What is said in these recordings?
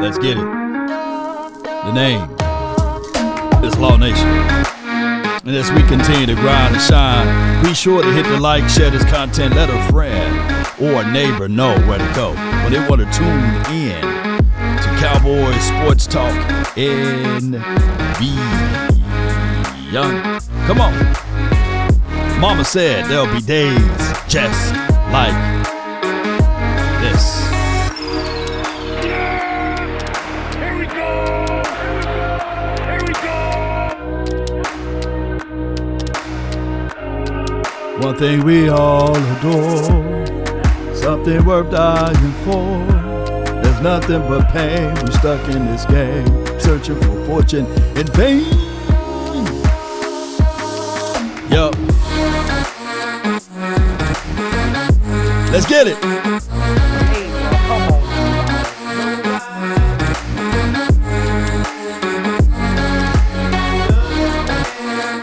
Let's get it. The name is Law Nation. And as we continue to grind and shine, be sure to hit the like, share this content, let a friend or a neighbor know where to go when they want to tune in to Cowboys Sports Talk and beyond. Come on. Mama said there'll be days just like this. Here we go! Here we go! One thing we all adore, something worth dying for. There's nothing but pain. We're stuck in this game, searching for fortune in vain. Yup. Let's get it.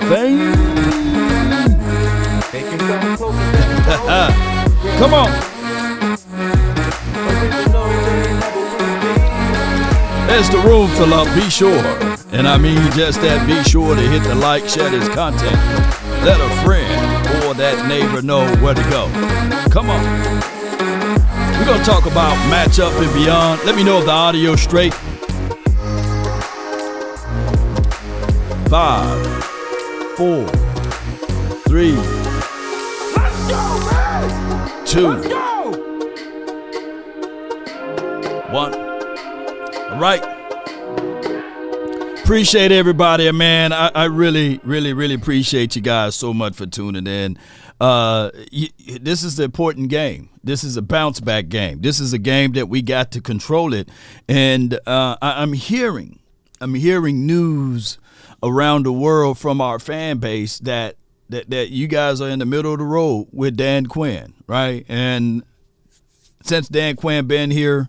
Vain. Come on. As the room fill up, be sure, and I mean just that, be sure to hit the like, share this content. Let a friend or that neighbor know where to go. Come on. We're going to talk about matchup and beyond. Let me know if the audio's straight. 5, 4, 3, Let's go, man! 2, Let's go! 1. All right. Appreciate everybody, man. I really, really, really appreciate you guys so much for tuning in. This is the important game. This is a bounce back game. This is a game that we got to control it. And I'm hearing news around the world from our fan base that you guys are in the middle of the road with Dan Quinn, right? And since Dan Quinn been here,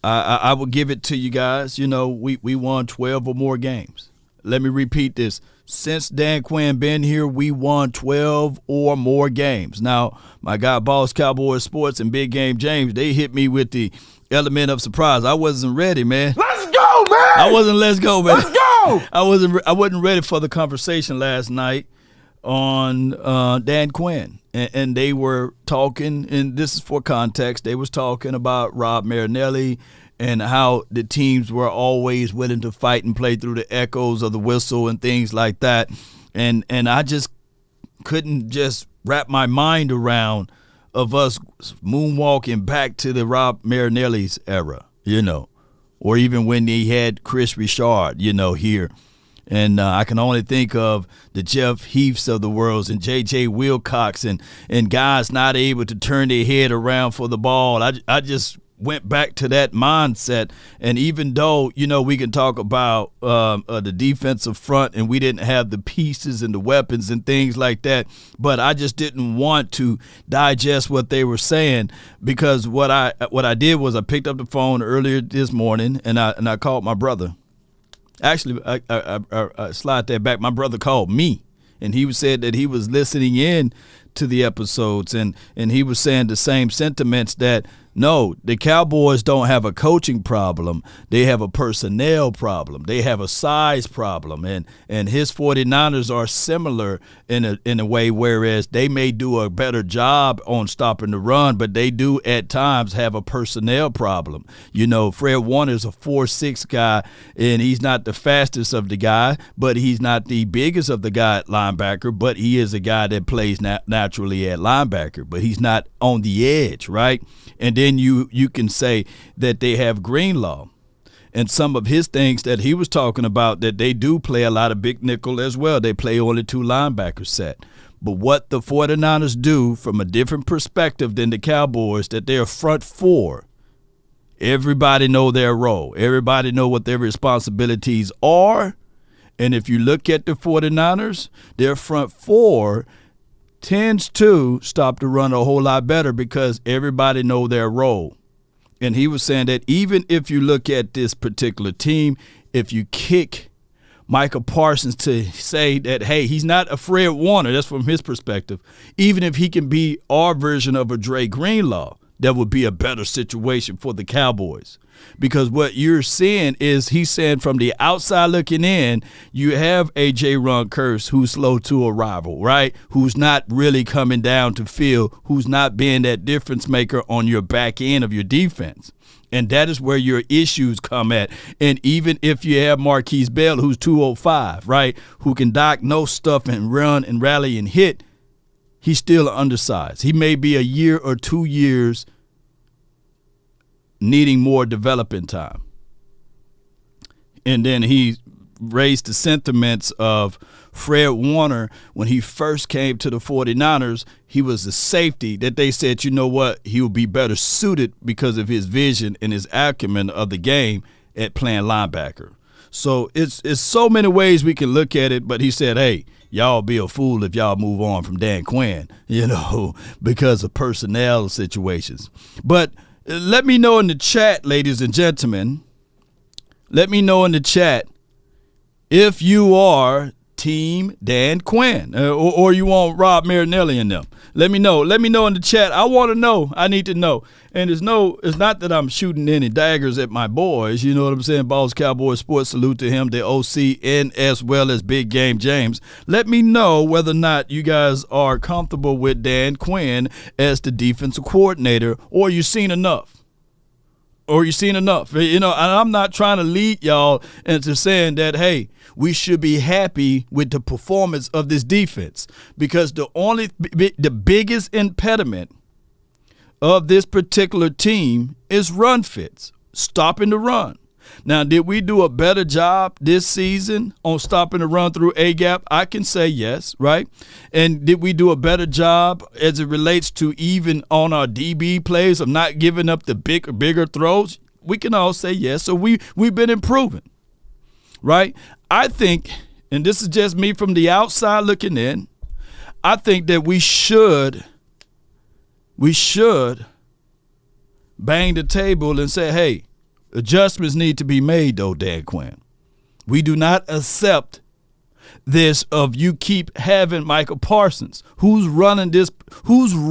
I will give it to you guys. You know, we won 12 or more games. Let me repeat this. Since Dan Quinn been here, we won 12 or more games. Now, my guy, Boss Cowboys Sports and Big Game James, they hit me with the element of surprise. I wasn't ready, man. Let's go, man! Let's go, man. Let's go! I wasn't ready for the conversation last night on Dan Quinn. And they were talking, and this is for context, they was talking about Rob Marinelli and how the teams were always willing to fight and play through the echoes of the whistle and things like that. And I just couldn't just wrap my mind around of us moonwalking back to the Rob Marinelli's era, you know, or even when he had Chris Richard, you know, here. And I can only think of the Jeff Heaths of the world and J.J. Wilcox and guys not able to turn their head around for the ball. I just went back to that mindset. And even though, you know, we can talk about the defensive front and we didn't have the pieces and the weapons and things like that, but I just didn't want to digest what they were saying, because what I did was I picked up the phone earlier this morning and I called my brother. Actually, I slide that back. My brother called me, and he said that he was listening in to the episodes, and he was saying the same sentiments that, no, the Cowboys don't have a coaching problem. They have a personnel problem. They have a size problem, and his 49ers are similar in a way, whereas they may do a better job on stopping the run, but they do at times have a personnel problem. You know, Fred Warner's a 4'6" guy, and he's not the fastest of the guy, but he's not the biggest of the guy at linebacker, but he is a guy that plays naturally at linebacker, but he's not on the edge, right? And then you can say that they have Greenlaw and some of his things that he was talking about, that they do play a lot of big nickel as well. They play only 2 linebacker set. But what the 49ers do from a different perspective than the Cowboys, that they're front 4. Everybody know their role. Everybody know what their responsibilities are. And if you look at the 49ers, their front 4 tends to stop the run a whole lot better because everybody know their role. And he was saying that even if you look at this particular team, if you kick Micah Parsons to say that, hey, he's not a Fred Warner, that's from his perspective, even if he can be our version of a Dre Greenlaw, that would be a better situation for the Cowboys. Because what you're seeing is he's saying from the outside looking in, you have A.J. Ron-Curse who's slow to arrival, right? Who's not really coming down to field, who's not being that difference maker on your back end of your defense. And that is where your issues come at. And even if you have Marquise Bell, who's 205, right, who can diagnose stuff and run and rally and hit, he's still undersized. He may be a year or 2 years needing more development time. And then he raised the sentiments of Fred Warner when he first came to the 49ers. He was a safety that they said, you know what, he would be better suited because of his vision and his acumen of the game at playing linebacker. So it's so many ways we can look at it, but he said, hey, y'all be a fool if y'all move on from Dan Quinn, because of personnel situations. But let me know in the chat, ladies and gentlemen, let me know in the chat if you are Team Dan Quinn or you want Rob Marinelli in them. Let me know. Let me know in the chat. I want to know. I need to know. And it's not that I'm shooting any daggers at my boys. You know what I'm saying? Balls Cowboys Sports, salute to him, the OC, and as well as Big Game James. Let me know whether or not you guys are comfortable with Dan Quinn as the defensive coordinator, or you've seen enough. And I'm not trying to lead y'all into saying that, hey, we should be happy with the performance of this defense, because the biggest impediment of this particular team is run fits, stopping the run. Now, did we do a better job this season on stopping the run through A-gap? I can say yes, right? And did we do a better job as it relates to even on our DB plays of not giving up the bigger throws? We can all say yes. So we've been improving, right? I think, and this is just me from the outside looking in, I think that we should bang the table and say, hey, adjustments need to be made, though, Dan Quinn. We do not accept this of you keep having Michael Parsons. Who's running this prison?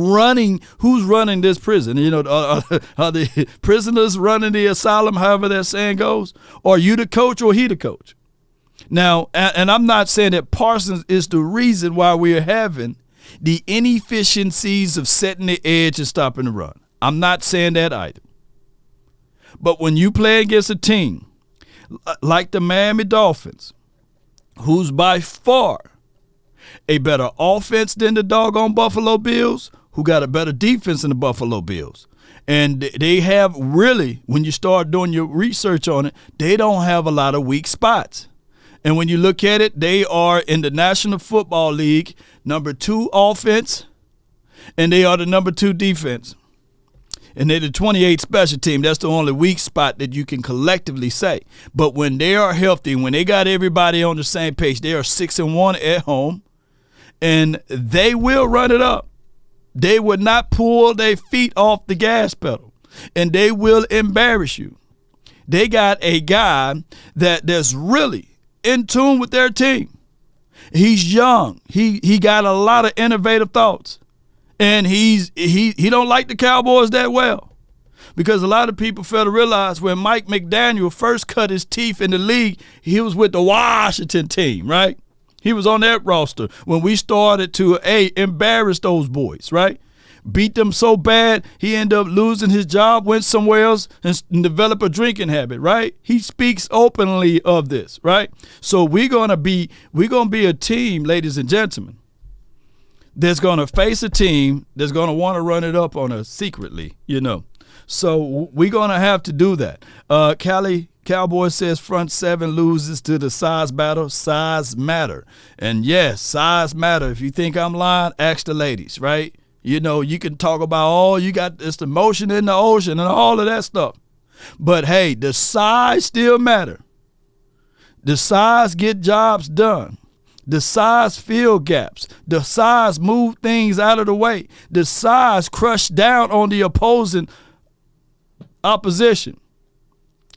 Are the prisoners running the asylum, however that saying goes? Or are you the coach or he the coach? Now, and I'm not saying that Parsons is the reason why we are having the inefficiencies of setting the edge and stopping the run. I'm not saying that either. But when you play against a team like the Miami Dolphins, who's by far a better offense than the doggone Buffalo Bills, who got a better defense than the Buffalo Bills, and they have really, when you start doing your research on it, they don't have a lot of weak spots. And when you look at it, they are in the National Football League number 2 offense, and they are the number 2 defense. And they're the 28th special team. That's the only weak spot that you can collectively say. But when they are healthy, when they got everybody on the same page, they are 6-1 at home, and they will run it up. They will not pull their feet off the gas pedal, and they will embarrass you. They got a guy that's really in tune with their team. He's young. He got a lot of innovative thoughts. And he don't like the Cowboys that well, because a lot of people fail to realize when Mike McDaniel first cut his teeth in the league, he was with the Washington team, right? He was on that roster when we started to embarrass those boys, right? Beat them so bad he ended up losing his job, went somewhere else and developed a drinking habit, right? He speaks openly of this, right? So we're gonna be a team, ladies and gentlemen, that's going to face a team that's going to want to run it up on us secretly, So we're going to have to do that. Cowboy says front 7 loses to the size battle. Size matter. And yes, size matter. If you think I'm lying, ask the ladies, right? You can talk about, it's the motion in the ocean and all of that stuff. But, hey, the size still matter. The size get jobs done. The size fill gaps. The size move things out of the way. The size crush down on the opposing opposition.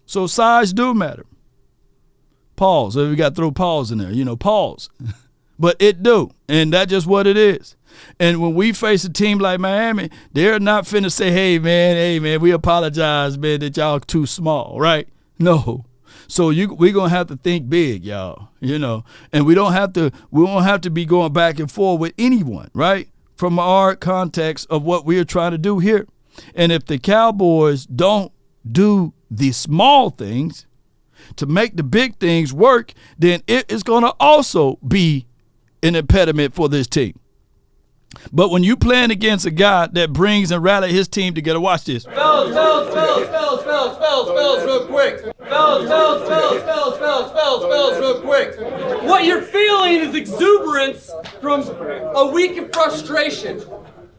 So size do matter. Pause. We got to throw pause in there. Pause. but it do, and that's just what it is. And when we face a team like Miami, they're not finna say, hey, man, we apologize, man, that y'all too small, right? No. So we're going to have to think big, y'all, and we won't have to be going back and forth with anyone, right, from our context of what we're trying to do here. And if the Cowboys don't do the small things to make the big things work, then it is going to also be an impediment for this team. But when you playing against a guy that brings and rally his team together, watch this. Fellas, real quick. Fellas, real quick. What you're feeling is exuberance from a week of frustration.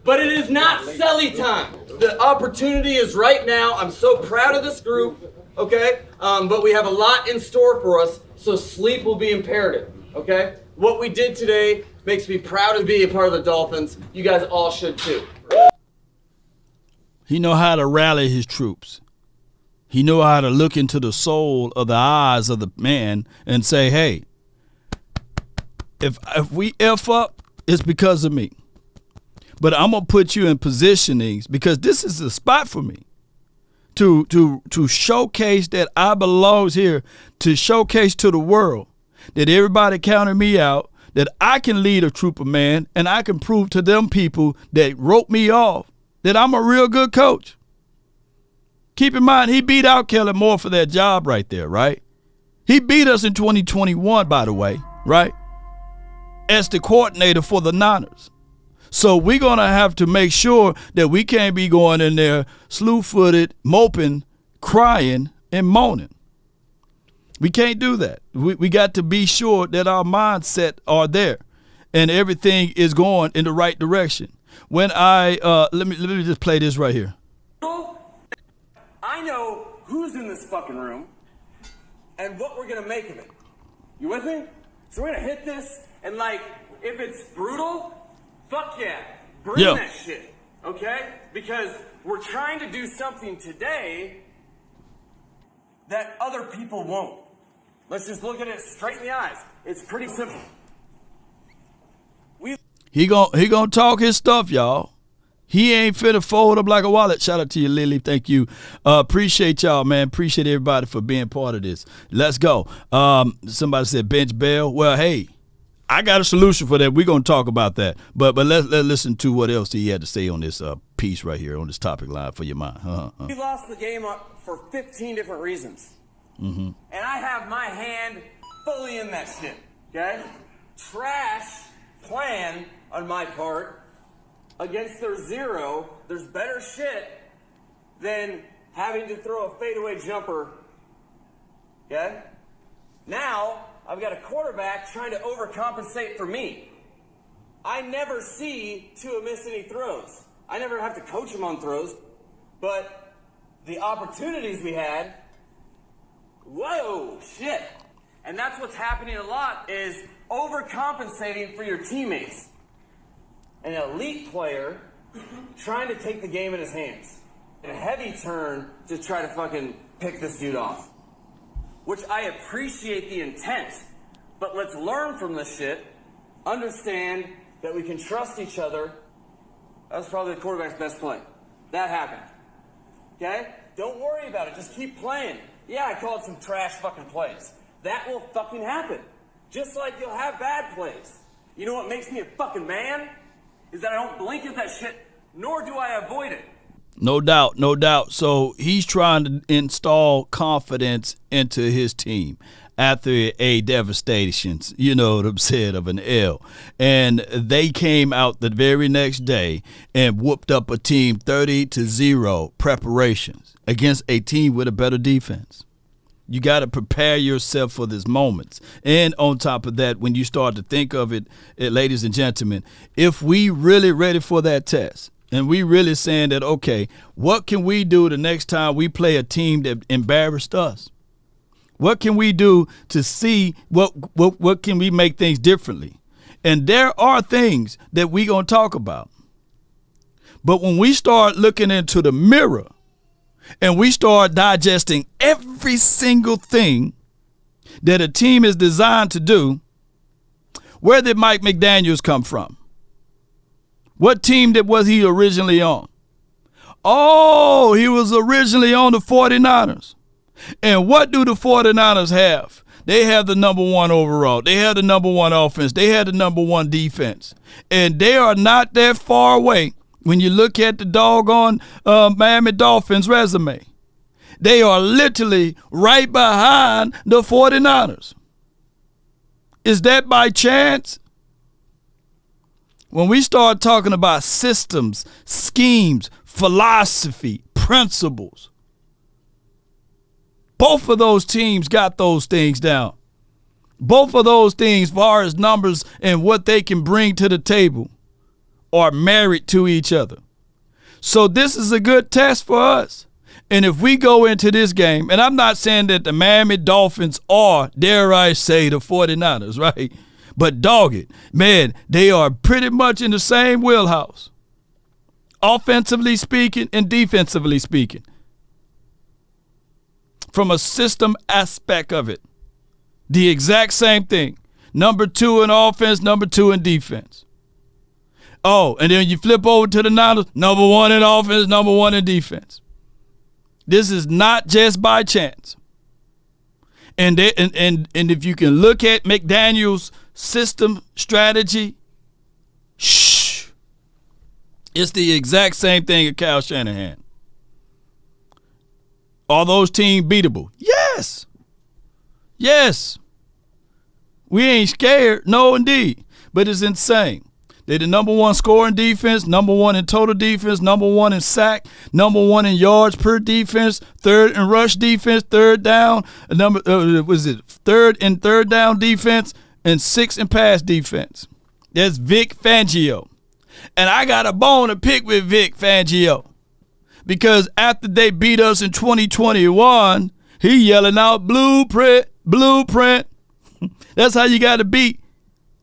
But it is not selly time. The opportunity is right now. I'm so proud of this group, okay? But we have a lot in store for us, so sleep will be imperative, okay? What we did today makes me proud to be a part of the Dolphins. You guys all should too. He know how to rally his troops. He know how to look into the soul of the eyes of the man and say, hey, if we F up, it's because of me. But I'm going to put you in positionings because this is a spot for me to showcase that I belongs here, to showcase to the world that everybody counted me out, that I can lead a troop of men, and I can prove to them people that wrote me off that I'm a real good coach. Keep in mind, he beat out Kellen Moore for that job right there, right? He beat us in 2021, by the way, right? As the coordinator for the Niners. So we're going to have to make sure that we can't be going in there slew-footed, moping, crying, and moaning. We can't do that. We got to be sure that our mindset are there and everything is going in the right direction. When let me just play this right here. I know who's in this fucking room and what we're going to make of it. You with me? So we're going to hit this and if it's brutal, fuck yeah. Bring that shit, okay? Because we're trying to do something today that other people won't. Let's just look at it straight in the eyes. It's pretty simple. He gonna talk his stuff, y'all. He ain't finna fold up like a wallet. Shout out to you, Lily. Thank you. Appreciate y'all, man. Appreciate everybody for being part of this. Let's go. Somebody said bench bail. Well, hey, I got a solution for that. We're gonna talk about that. But let's listen to what else he had to say on this piece right here on this topic line for your mind. We lost the game for 15 different reasons. Mm-hmm. And I have my hand fully in that shit, okay? Trash plan on my part against their zero. There's better shit than having to throw a fadeaway jumper, okay? Now, I've got a quarterback trying to overcompensate for me. I never see Tua miss any throws. I never have to coach him on throws, but the opportunities we had, whoa, shit. And that's what's happening a lot is overcompensating for your teammates. An elite player trying to take the game in his hands. And a heavy turn to try to fucking pick this dude off. Which I appreciate the intent, but let's learn from this shit, understand that we can trust each other. That was probably the quarterback's best play. That happened. Okay? Don't worry about it. Just keep playing. Yeah, I called some trash fucking plays. That will fucking happen. Just like you'll have bad plays. You know what makes me a fucking man? Is that I don't blink at that shit, nor do I avoid it. No doubt, no doubt. So he's trying to install confidence into his team after a devastation, you know what I'm saying, of an L. And they came out the very next day and whooped up a team 30-0 preparations against a team with a better defense. You got to prepare yourself for these moments. And on top of that, when you start to think of it, ladies and gentlemen, if we really ready for that test, and we really saying that, okay, what can we do the next time we play a team that embarrassed us? What can we do to see what can we make things differently? And there are things that we going to talk about. But when we start looking into the mirror and we start digesting every single thing that a team is designed to do, Where did Mike McDaniels come from? What team was he originally on? Oh, he was originally on the 49ers. And what do the 49ers have? They have the number one overall. They have the number one offense. They have the number one defense. And they are not that far away when you look at the doggone Miami Dolphins resume. They are literally right behind the 49ers. Is that by chance? When we start talking about systems, schemes, philosophy, principles, both of those teams got those things down. Both of those things, as far as numbers and what they can bring to the table, are married to each other. So this is a good test for us. And if we go into this game, and I'm not saying that the Miami Dolphins are, dare I say, the 49ers, right? But dog it, man, they are pretty much in the same wheelhouse, offensively speaking and defensively speaking, from a system aspect of it. The exact same thing. Number 2 in offense, number 2 in defense. Oh, and then you flip over to the Niners, number 1 in offense, number 1 in defense. This is not just by chance. And if you can look at McDaniels' system strategy, it's the exact same thing as Kyle Shanahan. Are those teams beatable? Yes. Yes. We ain't scared. No, indeed. But it's insane. They're the number 1 scoring defense, number 1 in total defense, number 1 in sack, number 1 in yards per defense, 3rd in rush defense, 3rd down, third in third down defense, and 6th in pass defense. That's Vic Fangio. And I got a bone to pick with Vic Fangio, because after they beat us in 2021, he yelling out blueprint, blueprint. That's how you got to beat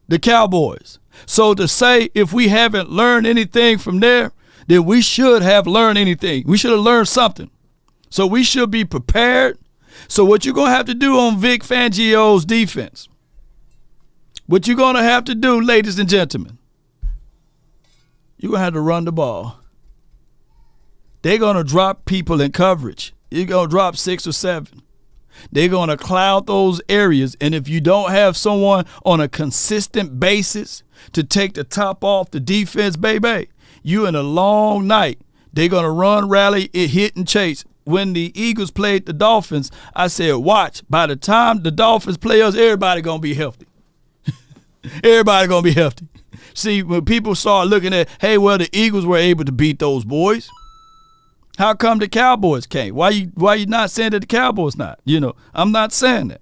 the Cowboys. So to say if we haven't learned anything from there, then we should have learned anything. We should have learned something. So we should be prepared. So what you're going to have to do on Vic Fangio's defense, what you're going to have to do, ladies and gentlemen, you're going to have to run the ball. They're going to drop people in coverage. You're going to drop 6 or 7. They're going to cloud those areas. And if you don't have someone on a consistent basis to take the top off the defense, baby, you in a long night. They're going to run, rally, hit, and chase. When the Eagles played the Dolphins, I said, watch, by the time the Dolphins play us, everybody going to be healthy. Everybody going to be healthy. See, when people start looking at, hey, well, the Eagles were able to beat those boys. How come the Cowboys can't? Why you not saying that the Cowboys not? I'm not saying that.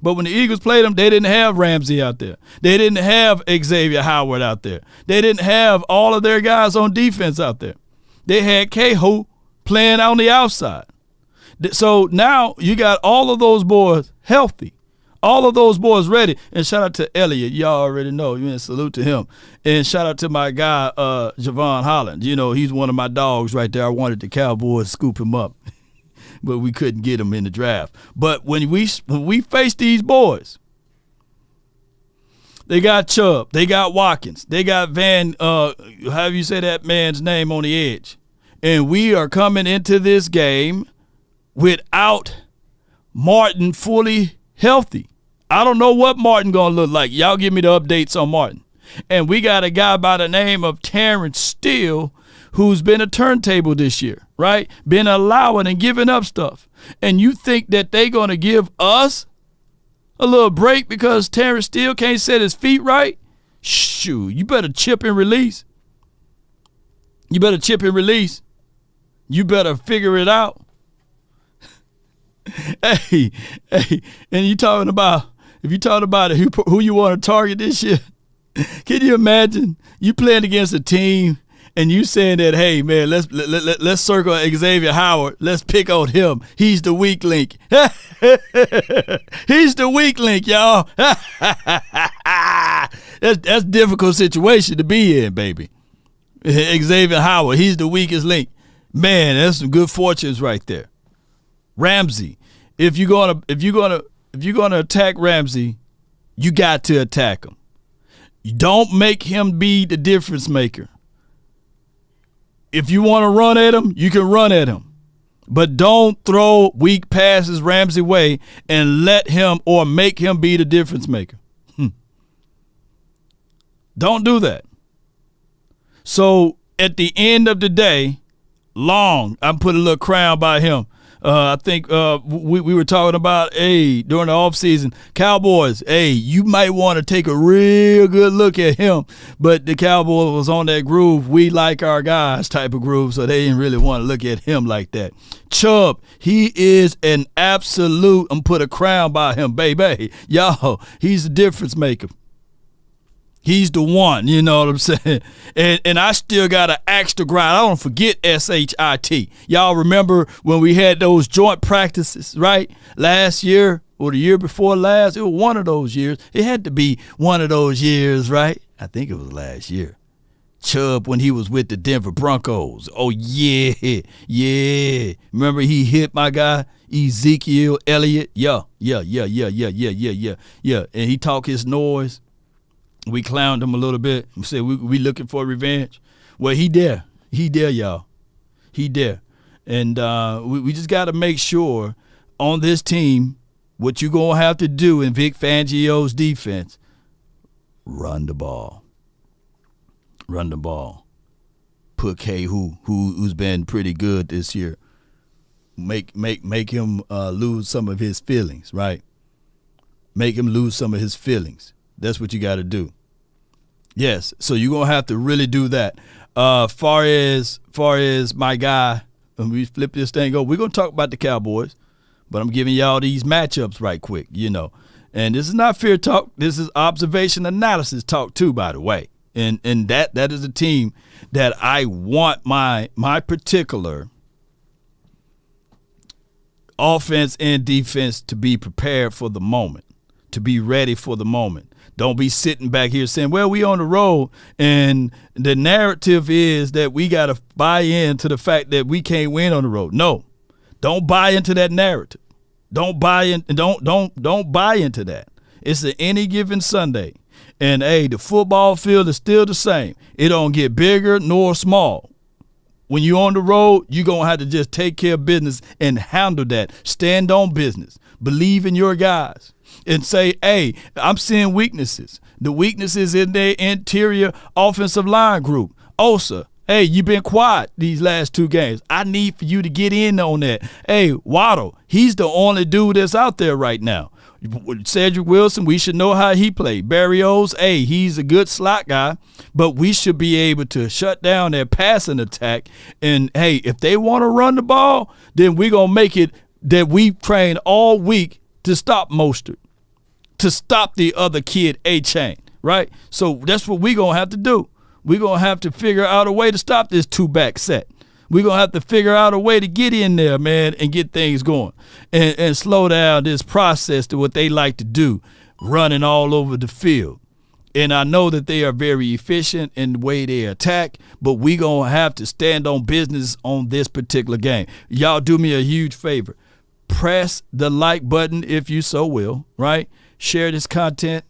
But when the Eagles played them, they didn't have Ramsey out there. They didn't have Xavier Howard out there. They didn't have all of their guys on defense out there. They had Cahill playing on the outside. So now you got all of those boys healthy. All of those boys ready. And shout out to Elliott. Y'all already know. Salute to him. And shout out to my guy, Javon Holland. He's one of my dogs right there. I wanted the Cowboys to scoop him up. But we couldn't get him in the draft. But when we face these boys, they got Chubb. They got Watkins. They got however you say that man's name, on the edge. And we are coming into this game without Martin fully healthy. I don't know what Martin going to look like. Y'all give me the updates on Martin. And we got a guy by the name of Terrence Steele who's been a turntable this year, right? Been allowing and giving up stuff. And you think that they going to give us a little break because Terrence Steele can't set his feet right? Shoot, you better chip and release. You better chip and release. You better figure it out. Hey, and if you're talking about who you want to target this year, can you imagine you playing against a team and you saying that, hey man, let's circle Xavier Howard, let's pick on him. He's the weak link. He's the weak link, y'all. That's a difficult situation to be in, baby. Xavier Howard, he's the weakest link. Man, that's some good fortunes right there. Ramsey, if you're gonna attack Ramsey, you got to attack him. Don't make him be the difference maker. If you want to run at him, you can run at him. But don't throw weak passes Ramsey way and let him or make him be the difference maker. Don't do that. So at the end of the day, Long, I'm putting a little crown by him. I think we were talking about, during the offseason, Cowboys, you might want to take a real good look at him. But the Cowboys was on that groove, we like our guys type of groove, so they didn't really want to look at him like that. Chubb, he is an absolute, I'm put a crown by him, baby. Y'all, he's a difference maker. He's the one, you know what I'm saying? And I still got an axe to grind. I don't forget SHIT. Y'all remember when we had those joint practices, right? Last year or the year before last, it was one of those years. It had to be one of those years, right? I think it was last year. Chubb when he was with the Denver Broncos. Oh, yeah. Remember he hit my guy, Ezekiel Elliott? Yeah. And he talked his noise. We clowned him a little bit. We said we looking for revenge. Well, he there, y'all. He there. And we just got to make sure on this team what you going to have to do in Vic Fangio's defense, run the ball. Run the ball. Put K who's been pretty good this year. Make him lose some of his feelings, right? Make him lose some of his feelings. That's what you got to do. Yes, so you're going to have to really do that. Far as my guy, when we flip this thing over, we're going to talk about the Cowboys, but I'm giving y'all these matchups right quick, you know. And this is not fear talk. This is observation analysis talk too, by the way. And that is a team that I want my particular offense and defense to be prepared for the moment, to be ready for the moment. Don't be sitting back here saying, well, we on the road, and the narrative is that we got to buy into the fact that we can't win on the road. No, don't buy into that narrative. Don't buy in. Don't buy into that. It's an any given Sunday, and the football field is still the same. It don't get bigger nor small. When you're on the road, you're going to have to just take care of business and handle that. Stand on business. Believe in your guys. And say, I'm seeing weaknesses. The weaknesses in their interior offensive line group. Osa, you've been quiet these last two games. I need for you to get in on that. Waddle, he's the only dude that's out there right now. Cedric Wilson, we should know how he played. Berrios, he's a good slot guy, but we should be able to shut down their passing attack. And, if they want to run the ball, then we're going to make it that we train all week to stop Mostert, to stop the other kid, A-Chain, right? So that's what we're going to have to do. We're going to have to figure out a way to stop this two-back set. We're going to have to figure out a way to get in there, man, and get things going and slow down this process to what they like to do, running all over the field. And I know that they are very efficient in the way they attack, but we're going to have to stand on business on this particular game. Y'all do me a huge favor. Press the like button if you so will, right? Share this content.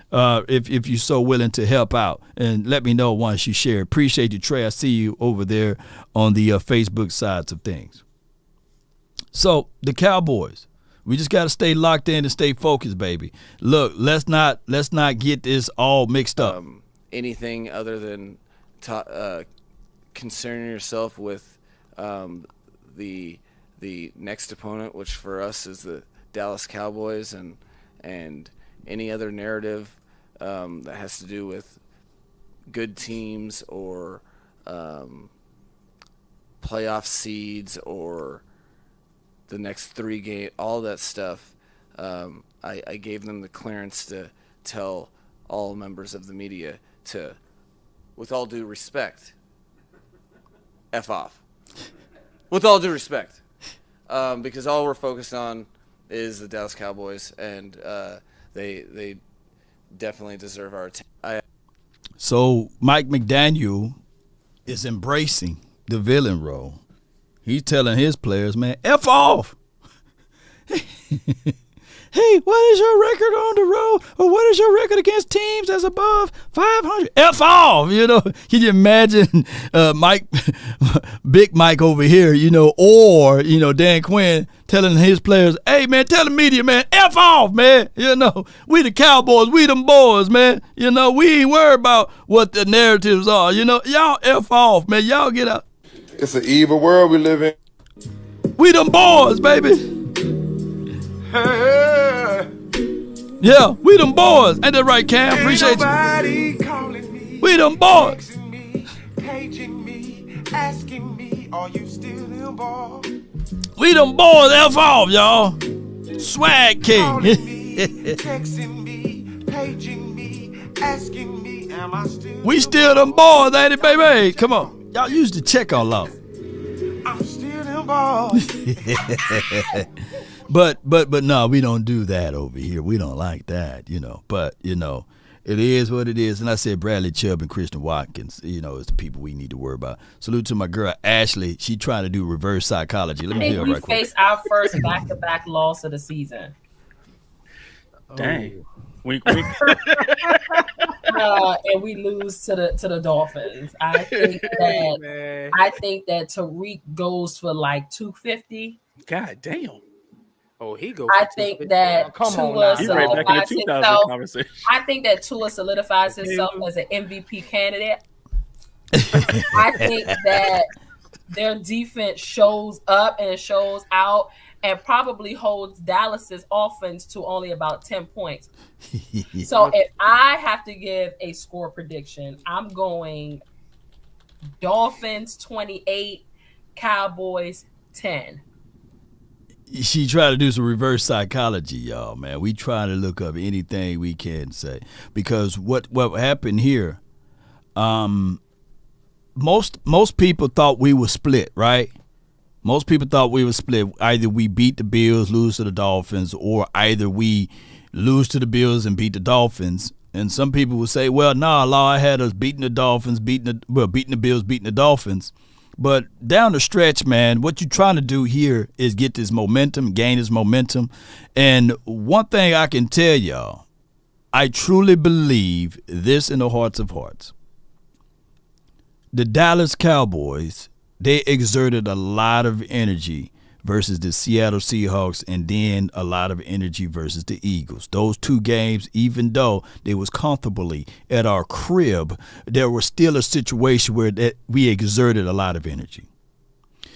If you're so willing to help out. And let me know once you share. Appreciate you, Trey. I see you over there on the Facebook sides of things. So the Cowboys, we just got to stay locked in and stay focused, baby. Look, let's not get this all mixed up. Anything other than concerning yourself with the next opponent, which for us is the Dallas Cowboys, and any other narrative that has to do with good teams or playoff seeds or the next 3 games, all that stuff, I gave them the clearance to tell all members of the media to, with all due respect, F off. With all due respect. Because all we're focused on is the Dallas Cowboys, and they definitely deserve our attention. So Mike McDaniel is embracing the villain role. He's telling his players, man, F off. Hey, what is your record on the road? Or what is your record against teams that's above 500? F off, you know. Can you imagine Mike, Big Mike over here, you know, or, you know, Dan Quinn telling his players, hey, man, tell the media, man, F off, man. You know, we the Cowboys, we them boys, man. You know, we ain't worried about what the narratives are. You know, y'all F off, man. Y'all get out. It's an evil world we live in. We them boys, baby. Yeah, we them boys. Ain't that right, Cam? Appreciate you. We them boys. Paging me, asking me, are you still in ball? We them boys. F off, y'all. Swag king. Texting me, paging me, asking me, am I still? We still them boys, ain't it, baby? Come on. Y'all used to check all out. I'm still in ball. But no, we don't do that over here. We don't like that, you know. But, you know, it is what it is. And I said Bradley Chubb and Christian Watkins, you know, is the people we need to worry about. Salute to my girl, Ashley. She trying to do reverse psychology. Let me hear her right quick. We face our first back-to-back loss of the season. Dang. Wink. And we lose to the Dolphins. I think that Tariq goes for like 250. God damn. Oh, he goes. I think that Tua solidifies himself. I think that Tua solidifies himself as an MVP candidate. I think that their defense shows up and shows out and probably holds Dallas's offense to only about 10 points. So if I have to give a score prediction, I'm going Dolphins 28, Cowboys 10. She tried to do some reverse psychology, y'all, man. We try to look up anything we can say. Because what happened here, most people thought we were split, right? Most people thought we were split. Either we beat the Bills, lose to the Dolphins, or either we lose to the Bills and beat the Dolphins. And some people would say, well, nah, Law, I had us beating the Dolphins, beating the Bills, beating the Dolphins. But down the stretch, man, what you're trying to do here is get this momentum, gain this momentum. And one thing I can tell y'all, I truly believe this in the hearts of hearts. The Dallas Cowboys, they exerted a lot of energy versus the Seattle Seahawks, and then a lot of energy versus the Eagles. Those two games, even though they was comfortably at our crib, there was still a situation where we exerted a lot of energy.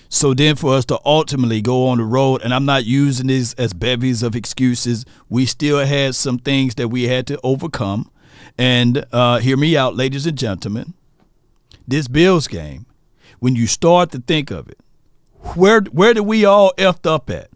So then for us to ultimately go on the road, and I'm not using this as bevies of excuses, we still had some things that we had to overcome. And hear me out, ladies and gentlemen, this Bills game, when you start to think of it, where did we all effed up at?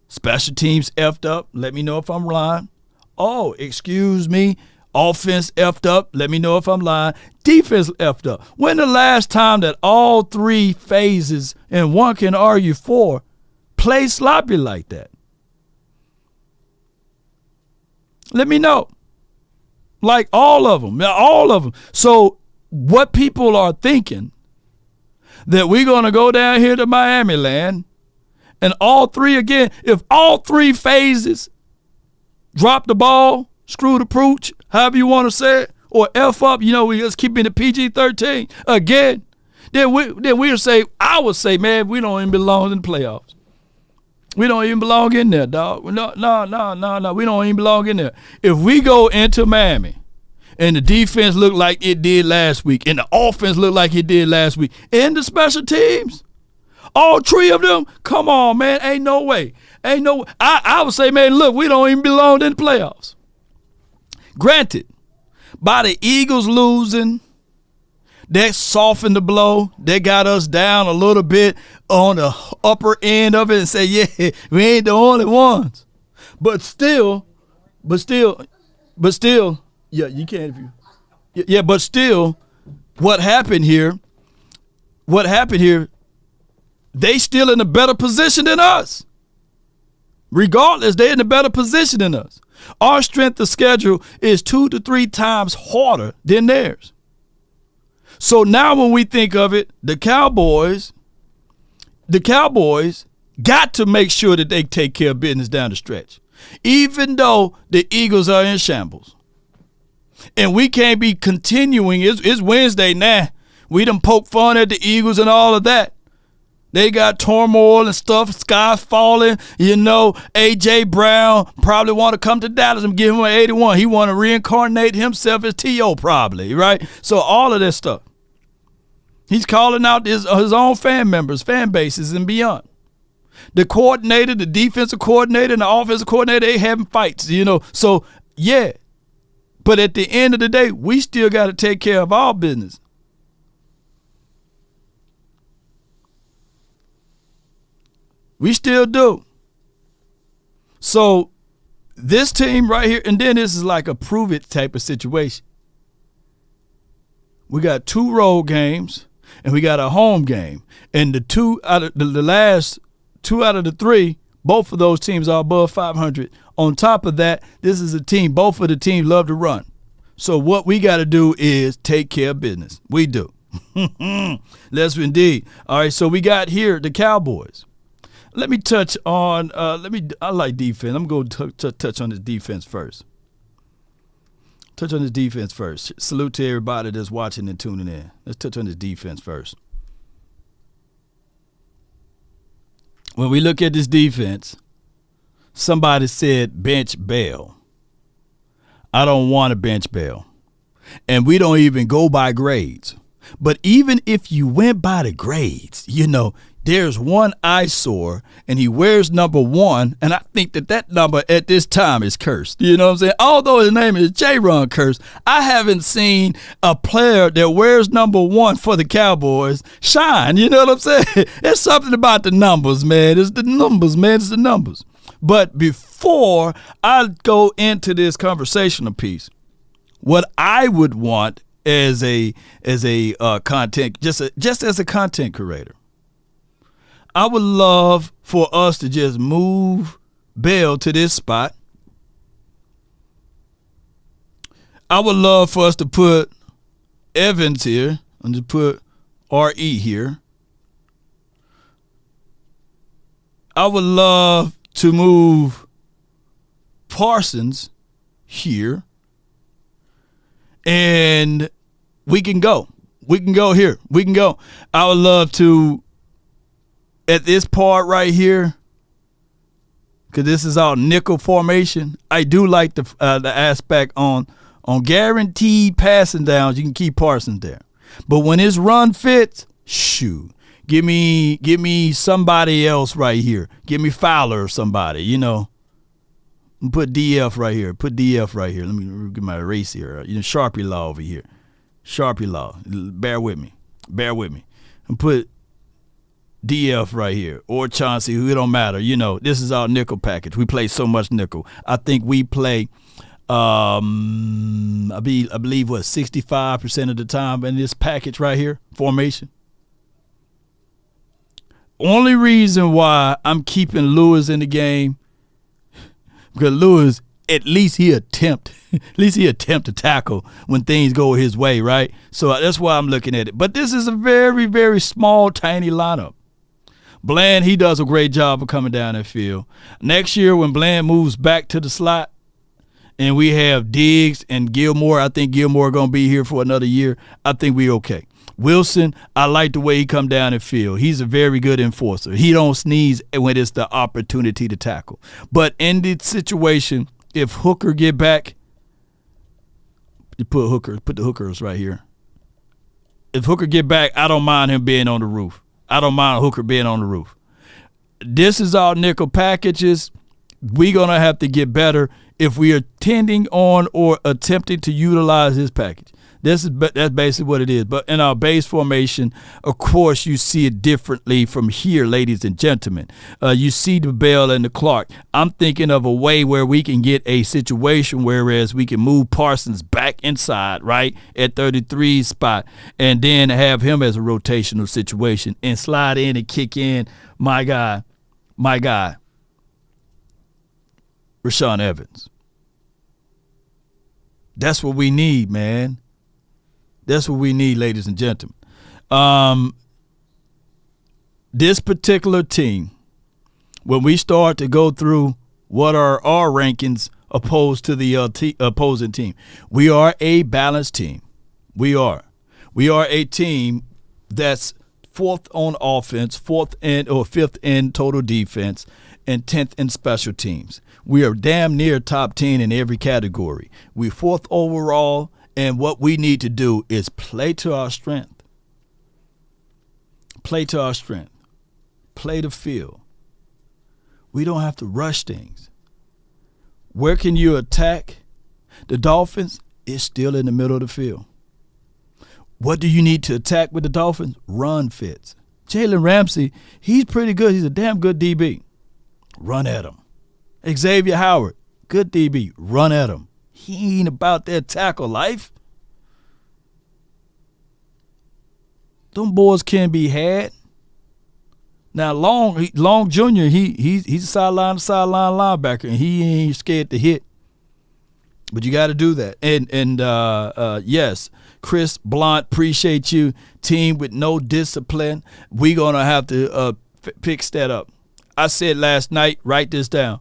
Special teams effed up. Let me know if I'm lying. Oh, excuse me. Offense effed up. Let me know if I'm lying. Defense effed up. When the last time that all three phases, and one can argue four, play sloppy like that? Let me know. Like all of them. So what people are thinking, that we're going to go down here to Miami land, and all three again, if all three phases drop the ball, screw the pooch, however you want to say it, or F up, you know, we just keep in the PG-13 again, then we'll say, I would say, man, we don't even belong in the playoffs. We don't even belong in there, dog. No, we don't even belong in there. If we go into Miami, and the defense looked like it did last week, and the offense looked like it did last week, and the special teams, all three of them, come on, man, ain't no way. I would say, man, look, we don't even belong in the playoffs. Granted, by the Eagles losing, that softened the blow. They got us down a little bit on the upper end of it and say, yeah, we ain't the only ones. But still, yeah, you can if you. Yeah, but still, what happened here, they still in a better position than us. Regardless, they're in a better position than us. Our strength of schedule is 2 to 3 times harder than theirs. So now when we think of it, the Cowboys got to make sure that they take care of business down the stretch. even though the Eagles are in shambles. And we can't be continuing. It's Wednesday now. We done poke fun at the Eagles and all of that. They got turmoil and stuff, sky falling. A.J. Brown probably want to come to Dallas and give him an 81. He want to reincarnate himself as T.O. probably, right? So all of this stuff. He's calling out his own fan members, fan bases, and beyond. The coordinator, the defensive coordinator, and the offensive coordinator, they having fights, So, yeah. But at the end of the day, we still got to take care of our business. We still do. So this team right here, and then this is like a prove it type of situation. We got 2 road games and we got a home game. And the last 2 out of the 3, both of those teams are above 500. On top of that, this is a team, both of the teams love to run. So what we got to do is take care of business. We do. Let's indeed. All right, so we got here the Cowboys. Let me touch on, I like defense. I'm going to touch on this defense first. Salute to everybody that's watching and tuning in. Let's touch on this defense first. When we look at this defense, somebody said bench Bell. I don't want to bench Bell. And we don't even go by grades. But even if you went by the grades, there's one eyesore, and he wears number 1, and I think that number at this time is cursed. You know what I'm saying? Although his name is J-Ron Curse, I haven't seen a player that wears number 1 for the Cowboys shine. You know what I'm saying? There's something about the numbers, man. It's the numbers, man. It's the numbers. But before I go into this conversational piece, what I would want as a content, just as a content creator, I would love for us to just move Bell to this spot. I would love for us to put Evans here and to put R.E. here. I would love to move Parsons here. And we can go. We can go here. We can go. I would love to, at this part right here, because this is our nickel formation, I do like the aspect on guaranteed passing downs. You can keep Parsons there. But when his run fits, shoot, give me somebody else right here. Give me Fowler or somebody, Put DF right here. Let me get my erase here. Sharpie Law over here. Sharpie Law. Bear with me. And put DF right here. Or Chauncey, who it don't matter. This is our nickel package. We play so much nickel. I think we play, I believe, 65% of the time in this package right here, formation. Only reason why I'm keeping Lewis in the game, because Lewis, at least he attempt to tackle when things go his way, right? So that's why I'm looking at it. But this is a very, very small, tiny lineup. Bland, he does a great job of coming down that field. Next year when Bland moves back to the slot and we have Diggs and Gilmore, I think Gilmore going to be here for another year. I think we okay. Wilson, I like the way he come down the field. He's a very good enforcer. He don't sneeze when it's the opportunity to tackle. But in the situation, if Hooker get back, you put the Hookers right here. If Hooker get back, I don't mind him being on the roof. I don't mind Hooker being on the roof. This is our nickel packages. We're going to have to get better if we are tending on or attempting to utilize this package. That's basically what it is. But in our base formation, of course, you see it differently from here, ladies and gentlemen. You see the Bell and the Clark. I'm thinking of a way where we can get a situation whereas we can move Parsons back inside, right, at 33 spot, and then have him as a rotational situation and slide in and kick in my guy, Rashaan Evans. That's what we need, man. That's what we need, ladies and gentlemen. This particular team, when we start to go through What are our rankings opposed to the opposing team? We are a balanced team. We are a team that's fourth on offense, fifth in total defense, and 10th in special teams. We are damn near top 10 in every category. We're fourth overall, and what we need to do is play to our strength. Play to our strength. Play the field. We don't have to rush things. Where can you attack? The Dolphins is still in the middle of the field. What do you need to attack with the Dolphins? Run fits. Jalen Ramsey, he's pretty good. He's a damn good DB. Run at him. Xavier Howard, good DB. Run at him. He ain't about that tackle life. Them boys can be had. Now, Long Jr., he's a sideline linebacker, and he ain't scared to hit. But you got to do that. And yes, Chris Blunt, appreciate you. Team with no discipline. We're going to have to fix that up. I said last night, write this down.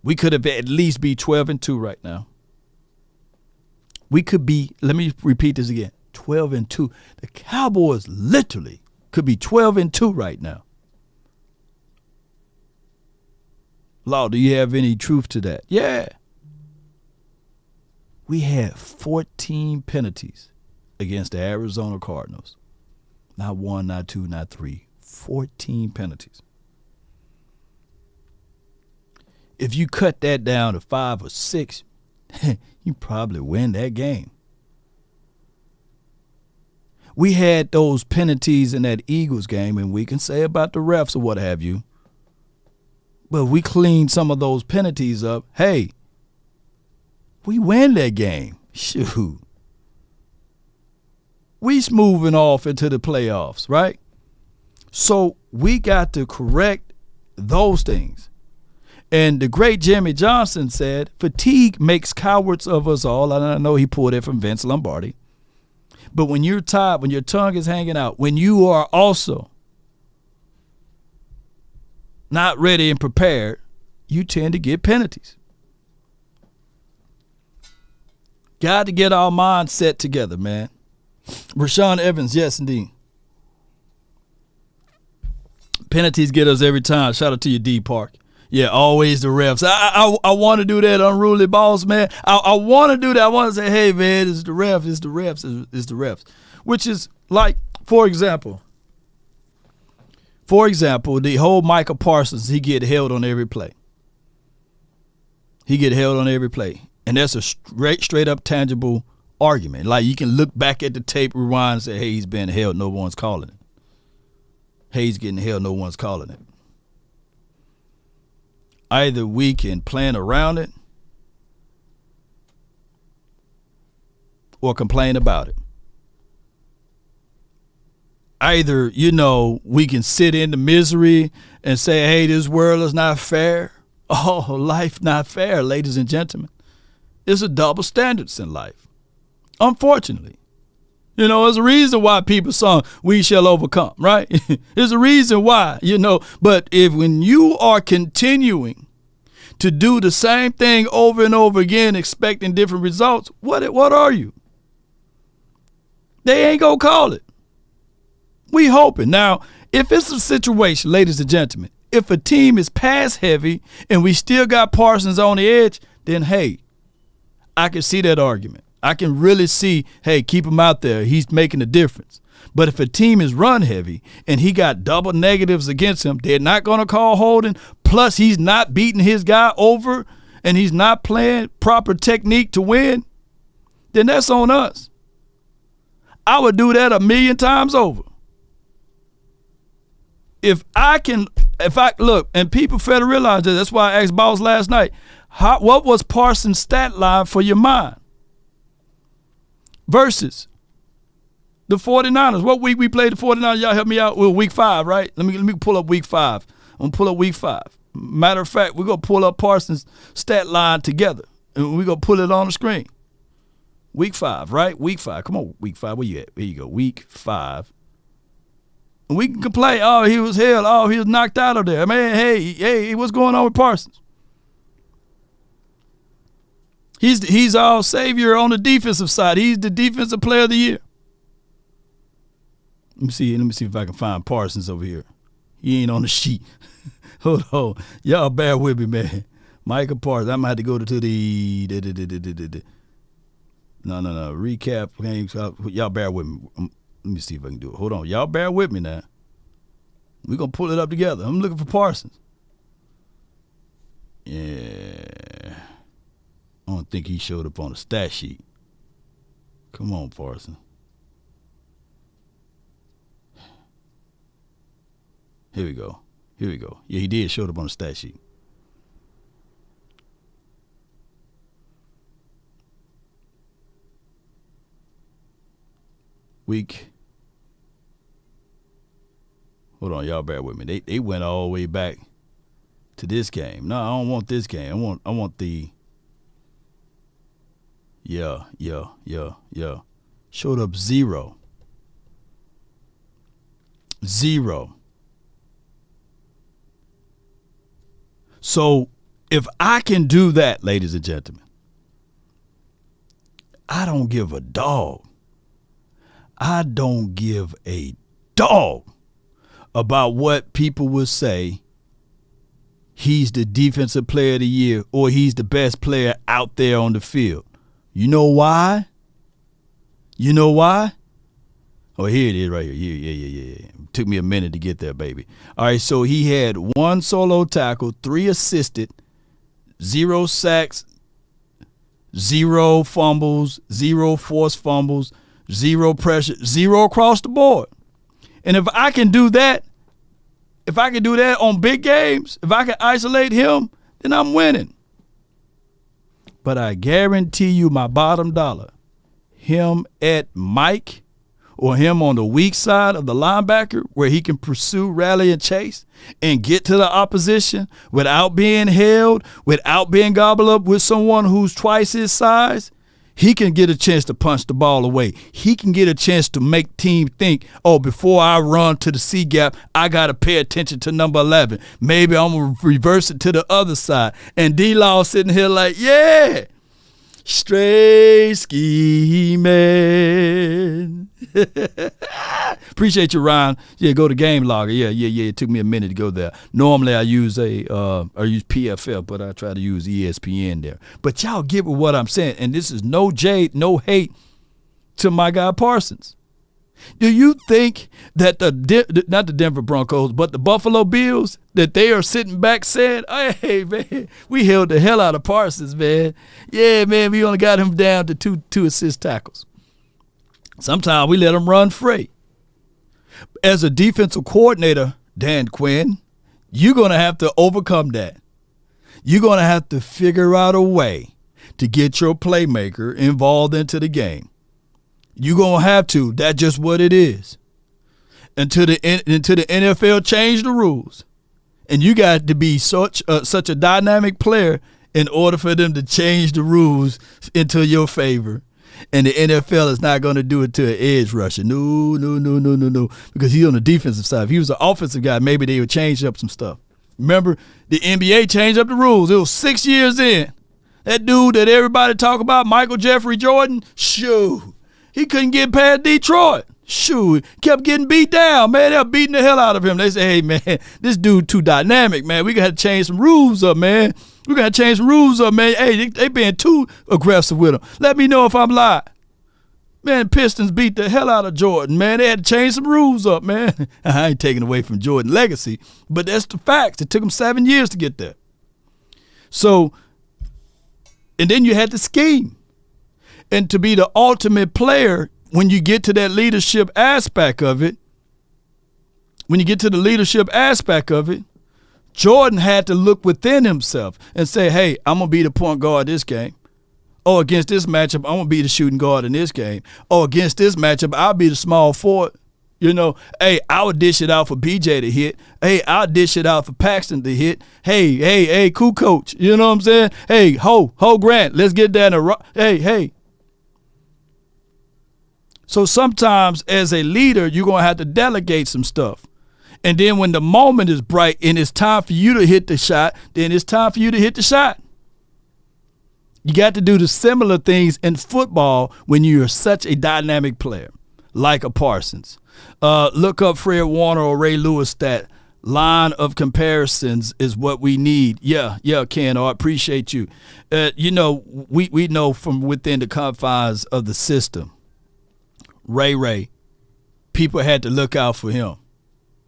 We could have at least be 12-2 right now. We could be, let me repeat this again, 12-2. The Cowboys literally could be 12-2 right now. Law, do you have any truth to that? Yeah. We had 14 penalties against the Arizona Cardinals. Not one, not two, not three. 14 penalties. If you cut that down to 5 or 6, you probably win that game. We had those penalties in that Eagles game, and we can say about the refs or what have you. But we cleaned some of those penalties up. Hey, we win that game. Shoot. We moving off into the playoffs, right? So we got to correct those things. And the great Jimmy Johnson said, fatigue makes cowards of us all. And I know he pulled it from Vince Lombardi. But when you're tired, when your tongue is hanging out, when you are also not ready and prepared, you tend to get penalties. Got to get our mindset together, man. Rashawn Evans, yes, indeed. Penalties get us every time. Shout out to you, D Park. Yeah, always the refs. I want to do that unruly boss, man. I want to do that. I want to say, hey, man, it's the refs, it's the refs, it's the refs. Which is like, for example, the whole Micah Parsons, he get held on every play. He get held on every play. And that's a straight up tangible argument. Like you can look back at the tape, rewind, and say, hey, he's being held, no one's calling it. Hey, he's getting held, no one's calling it. Either we can plan around it or complain about it. Either, we can sit in the misery and say, hey, this world is not fair. Oh, life not fair, ladies and gentlemen. It's a double standards in life. Unfortunately. There's a reason why people sung We Shall Overcome, right? There's a reason why, But when you are continuing to do the same thing over and over again, expecting different results, what are you? They ain't going to call it. We hoping. Now, if it's a situation, ladies and gentlemen, if a team is pass heavy and we still got Parsons on the edge, then, hey, I can see that argument. I can really see, hey, keep him out there. He's making a difference. But if a team is run heavy and he got double negatives against him, they're not going to call holding. Plus, he's not beating his guy over and he's not playing proper technique to win, then that's on us. I would do that 1,000,000 times over. Look, and people fail to realize that. That's why I asked Boss last night, what was Parsons' stat line for your mind? Versus the 49ers. What week we played the 49ers? Y'all help me out. Well, week 5, right? Let me pull up week 5. I'm going to pull up week 5. Matter of fact, we're going to pull up Parsons' stat line together. And we're going to put it on the screen. Week 5, right? Week 5. Come on, week 5. Where you at? Here you go. Week 5. We can complain, oh, he was held, oh, he was knocked out of there. Man, hey, what's going on with Parsons? He's our savior on the defensive side. He's the defensive player of the year. Let me see if I can find Parsons over here. He ain't on the sheet. Hold on. Y'all bear with me, man. Michael Parsons. I might have to go to the No. Recap games. Y'all bear with me. Let me see if I can do it. Hold on. Y'all bear with me now. We're going to pull it up together. I'm looking for Parsons. Yeah. I don't think he showed up on the stat sheet. Come on, Parsons. Here we go. Yeah, he did show up on the stat sheet. Week. Hold on, y'all bear with me. They went all the way back to this game. No, I don't want this game. I want the Yeah. Showed up 0. So if I can do that, ladies and gentlemen, I don't give a dog. I don't give a dog about what people will say he's the defensive player of the year or he's the best player out there on the field. You know why? Oh, here it is right here. Yeah. Took me a minute to get there, baby. All right, so he had 1 solo tackle, 3 assisted, 0 sacks, 0 fumbles, 0 forced fumbles, 0 pressure, 0 across the board. And if I can do that, on big games, if I can isolate him, then I'm winning. But I guarantee you my bottom dollar, him at Mike or him on the weak side of the linebacker where he can pursue, rally, and chase and get to the opposition without being held, without being gobbled up with someone who's twice his size, he can get a chance to punch the ball away. He can get a chance to make team think, oh, before I run to the C gap, I got to pay attention to number 11. Maybe I'm going to reverse it to the other side. And D-Law sitting here like, yeah, straight scheming. Appreciate you, Ryan. Yeah, go to Game Logger. Yeah. It took me a minute to go there. Normally I use PFF, but I try to use ESPN there. But y'all get what I'm saying, and this is no jade, no hate to my guy Parsons. Do you think that not the Denver Broncos, but the Buffalo Bills, that they are sitting back saying, hey, man, we held the hell out of Parsons, man. Yeah, man, we only got him down to two assist tackles. Sometimes we let him run free. As a defensive coordinator, Dan Quinn, you're going to have to overcome that. You're going to have to figure out a way to get your playmaker involved into the game. You're going to have to. That's just what it is. Until the NFL change the rules. And you got to be such a dynamic player in order for them to change the rules into your favor. And the NFL is not going to do it to an edge rusher. No. Because he's on the defensive side. If he was an offensive guy, maybe they would change up some stuff. Remember, the NBA changed up the rules. It was 6 years in. That dude that everybody talk about, Michael Jeffrey Jordan, shoo. He couldn't get past Detroit. Shoo. Kept getting beat down, man. They were beating the hell out of him. They say, hey, man, this dude too dynamic, man. We got to change some rules up, man. Hey, they being too aggressive with him. Let me know if I'm lying. Man, Pistons beat the hell out of Jordan, man. They had to change some rules up, man. I ain't taking away from Jordan's legacy, but that's the facts. It took him 7 years to get there. So, and then you had to scheme. And to be the ultimate player, when you get to that leadership aspect of it, Jordan had to look within himself and say, hey, I'm going to be the point guard this game. Oh, against this matchup, I'm going to be the shooting guard in this game. Oh, against this matchup, I'll be the small forward. You know, hey, I would dish it out for BJ to hit. Hey, I'll dish it out for Paxton to hit. Hey, cool coach. You know what I'm saying? Hey, Ho Grant, let's get down to hey. So sometimes as a leader, you're going to have to delegate some stuff. And then when the moment is bright and it's time for you to hit the shot, then it's time for you to hit the shot. You got to do the similar things in football when you're such a dynamic player, like a Parsons. Look up Fred Warner or Ray Lewis stat. Line of comparisons is what we need. Yeah, Ken, I appreciate you. We know from within the confines of the system, Ray, people had to look out for him.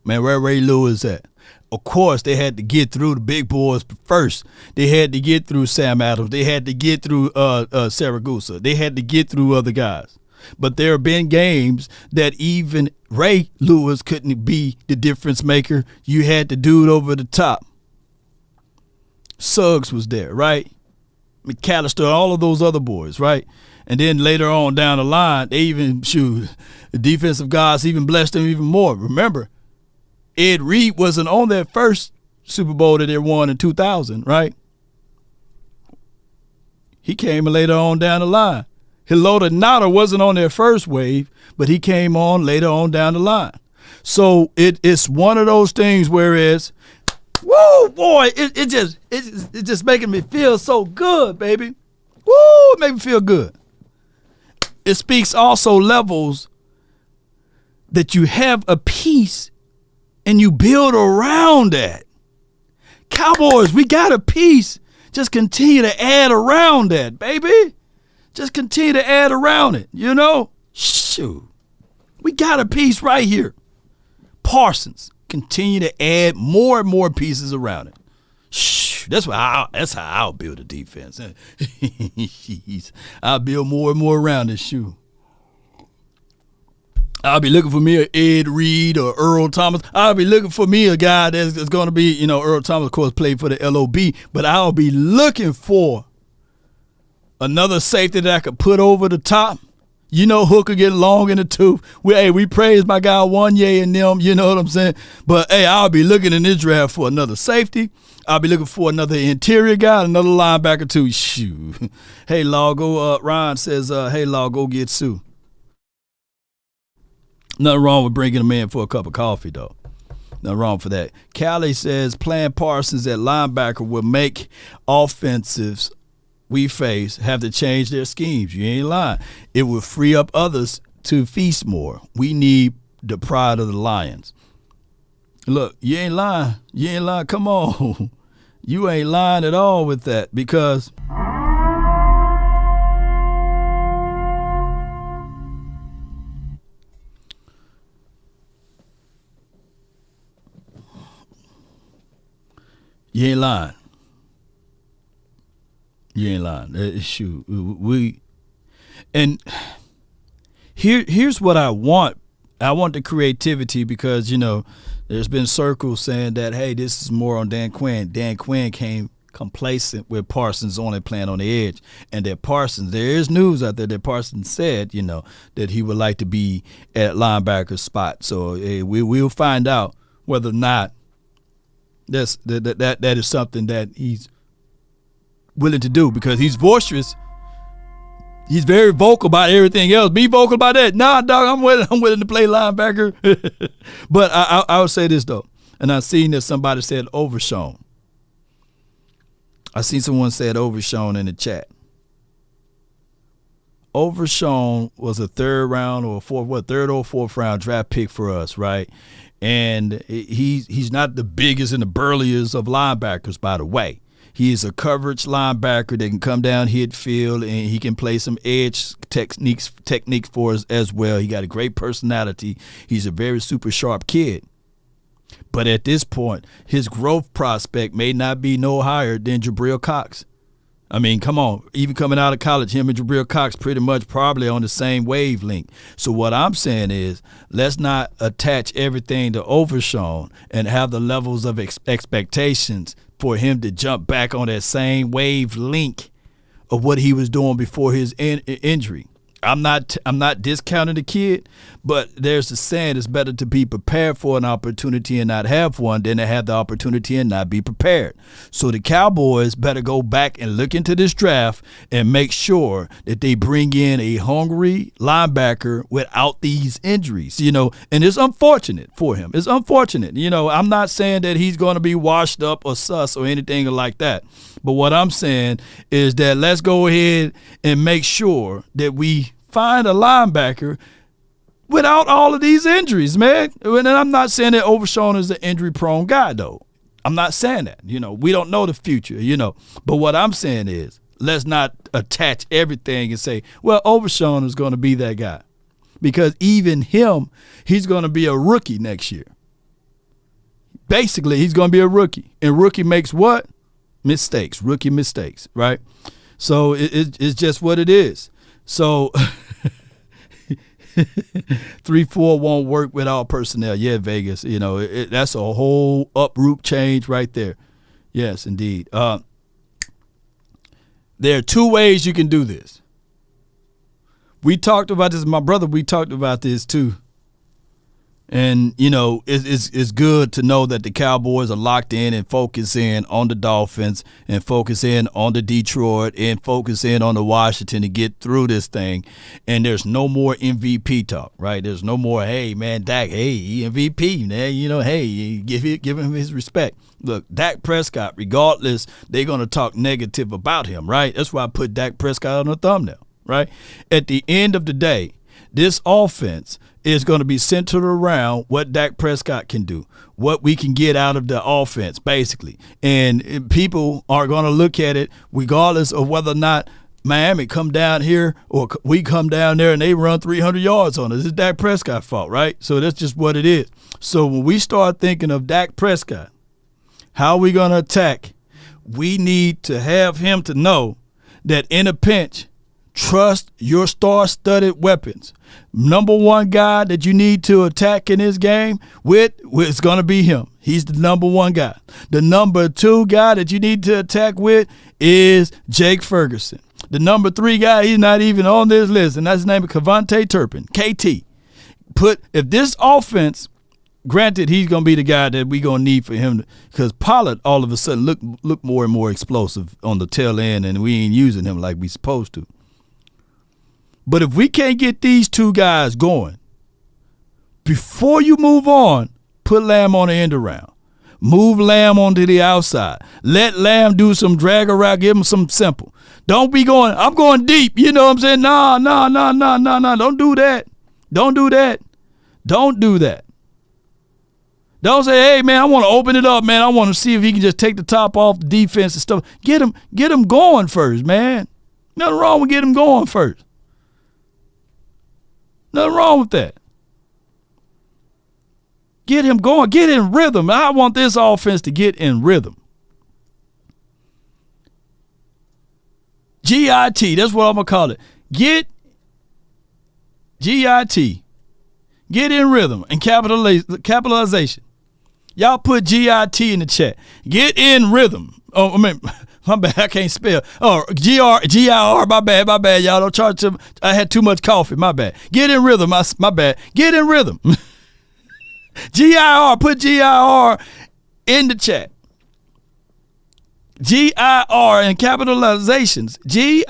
Man, where Ray Lewis at? Of course, they had to get through the big boys first. They had to get through Sam Adams. They had to get through Saragusa. They had to get through other guys. But there have been games that even Ray Lewis couldn't be the difference maker. You had to do it over the top. Suggs was there, right? McAllister, all of those other boys, right? And then later on down the line, they even, the defensive guys even blessed them even more. Remember, Ed Reed wasn't on that first Super Bowl that they won in 2000, right? He came later on down the line. Hilota Nada wasn't on their first wave, but he came on later on down the line. So it's one of those things where it's, woo, boy, it just making me feel so good, baby. Woo, it made me feel good. It speaks also levels that you have a piece and you build around that. Cowboys, we got a piece. Just continue to add around that, baby. Just continue to add around it, you know? Shoot. We got a piece right here. Parsons, continue to add more and more pieces around it. Shh, that's how I'll build a defense. I'll build more and more around this shoe. I'll be looking for me an Ed Reed or Earl Thomas. I'll be looking for me a guy that's going to be, Earl Thomas, of course, played for the LOB, but I'll be looking for another safety that I could put over the top. Hooker get long in the tooth. We praise my guy Wanye and them, you know what I'm saying? But, I'll be looking in this draft for another safety. I'll be looking for another interior guy, another linebacker too. Shoot. Hey, Law, go, Ryan says, hey, Law, go get Sue. Nothing wrong with bringing him in for a cup of coffee, though. Nothing wrong for that. Callie says playing Parsons at linebacker will make offensives we face have to change their schemes. You ain't lying. It will free up others to feast more. We need the pride of the Lions. Look, you ain't lying. You ain't lying. Come on. You ain't lying at all with that because you ain't lying. You ain't lying. Shoot, here's what I want. I want the creativity because there's been circles saying that hey, this is more on Dan Quinn. Dan Quinn came complacent with Parsons only playing on the edge, and that Parsons. There is news out there that Parsons said that he would like to be at linebacker spot. So we'll find out whether or not that is something that he's willing to do because he's boisterous. He's very vocal about everything else. Be vocal about that. Nah, dog, I'm willing to play linebacker. But I would say this, though, and I've seen that somebody said Overshown. I seen someone said Overshown in the chat. Overshown was a third or fourth round draft pick for us, right? And he's not the biggest and the burliest of linebackers, by the way. He is a coverage linebacker that can come down, hit field, and he can play some edge techniques for us as well. He got a great personality. He's a very super sharp kid. But at this point, his growth prospect may not be no higher than Jabril Cox. I mean, come on. Even coming out of college, him and Jabril Cox pretty much probably on the same wavelength. So what I'm saying is let's not attach everything to Overshown and have the levels of expectations for him to jump back on that same wavelength of what he was doing before his injury. I'm not discounting the kid, but there's a saying: it's better to be prepared for an opportunity and not have one than to have the opportunity and not be prepared. So the Cowboys better go back and look into this draft and make sure that they bring in a hungry linebacker without these injuries. And it's unfortunate for him. It's unfortunate. I'm not saying that he's going to be washed up or sus or anything like that. But what I'm saying is that let's go ahead and make sure that we find a linebacker without all of these injuries, man. And I'm not saying that Overshown is an injury-prone guy, though. I'm not saying that. We don't know the future, But what I'm saying is let's not attach everything and say, well, Overshown is going to be that guy. Because even him, he's going to be a rookie next year. Basically, he's going to be a rookie. And rookie makes what? Mistakes, rookie mistakes, right? So it's just what it is. So 3-4 won't work without personnel. Yeah, Vegas, that's a whole uproot change right there. Yes, indeed. There are two ways you can do this. We talked about this, my brother, we talked about this too. And, it's good to know that the Cowboys are locked in and focus in on the Dolphins and focus in on the Detroit and focus in on the Washington to get through this thing. And there's no more MVP talk, right? There's no more, hey, man, Dak, hey, MVP, man, hey, give him his respect. Look, Dak Prescott, regardless, they're going to talk negative about him, right? That's why I put Dak Prescott on the thumbnail, right? At the end of the day, this offense is going to be centered around what Dak Prescott can do, what we can get out of the offense, basically. And people are going to look at it regardless of whether or not Miami come down here or we come down there and they run 300 yards on us. It's Dak Prescott's fault, right? So that's just what it is. So when we start thinking of Dak Prescott, how are we going to attack? We need to have him to know that in a pinch, trust your star-studded weapons. Number one guy that you need to attack in this game with is going to be him. He's the number one guy. The number two guy that you need to attack with is Jake Ferguson. The number three guy, he's not even on this list, and that's his name is Kevontae Turpin, KT. If this offense, granted, he's going to be the guy that we're going to need for him because Pollard all of a sudden look more and more explosive on the tail end, and we ain't using him like we supposed to. But if we can't get these two guys going, before you move on, put Lamb on the end around. Move Lamb onto the outside. Let Lamb do some drag around. Give him some simple. Don't be going, I'm going deep. You know what I'm saying? No. Don't do that. Don't do that. Don't do that. Don't say, hey, man, I want to open it up, man. I want to see if he can just take the top off the defense and stuff. Get him going first, man. Nothing wrong with getting him going first. Nothing wrong with that. Get him going. Get in rhythm. I want this offense to get in rhythm. GIT, that's what I'm going to call it. Get GIT. Get in rhythm and capitalization. Y'all put GIT in the chat. Get in rhythm. Oh, I mean, my bad, I can't spell. Oh, GIR, my bad. Y'all don't charge them. I had too much coffee, my bad. Get in rhythm, my bad. Get in rhythm. GIR, put GIR in the chat. GIR and capitalizations. GIR,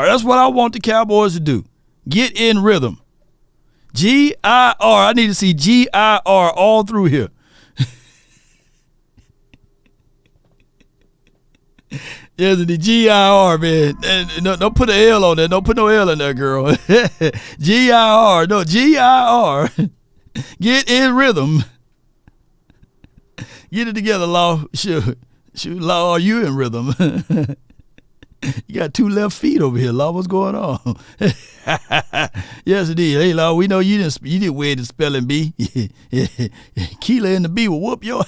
that's what I want the Cowboys to do. Get in rhythm. GIR, I need to see GIR all through here. Yes, the GIR, man. Don't put an L on there. Don't put no L in there, girl. GIR. No, GIR. Get in rhythm. Get it together, Law. Shoot, Law, are you in rhythm? You got two left feet over here, Law. What's going on? Yes, indeed. Hey, Law, we know you didn't wear the spelling bee. Keela and the bee will whoop your...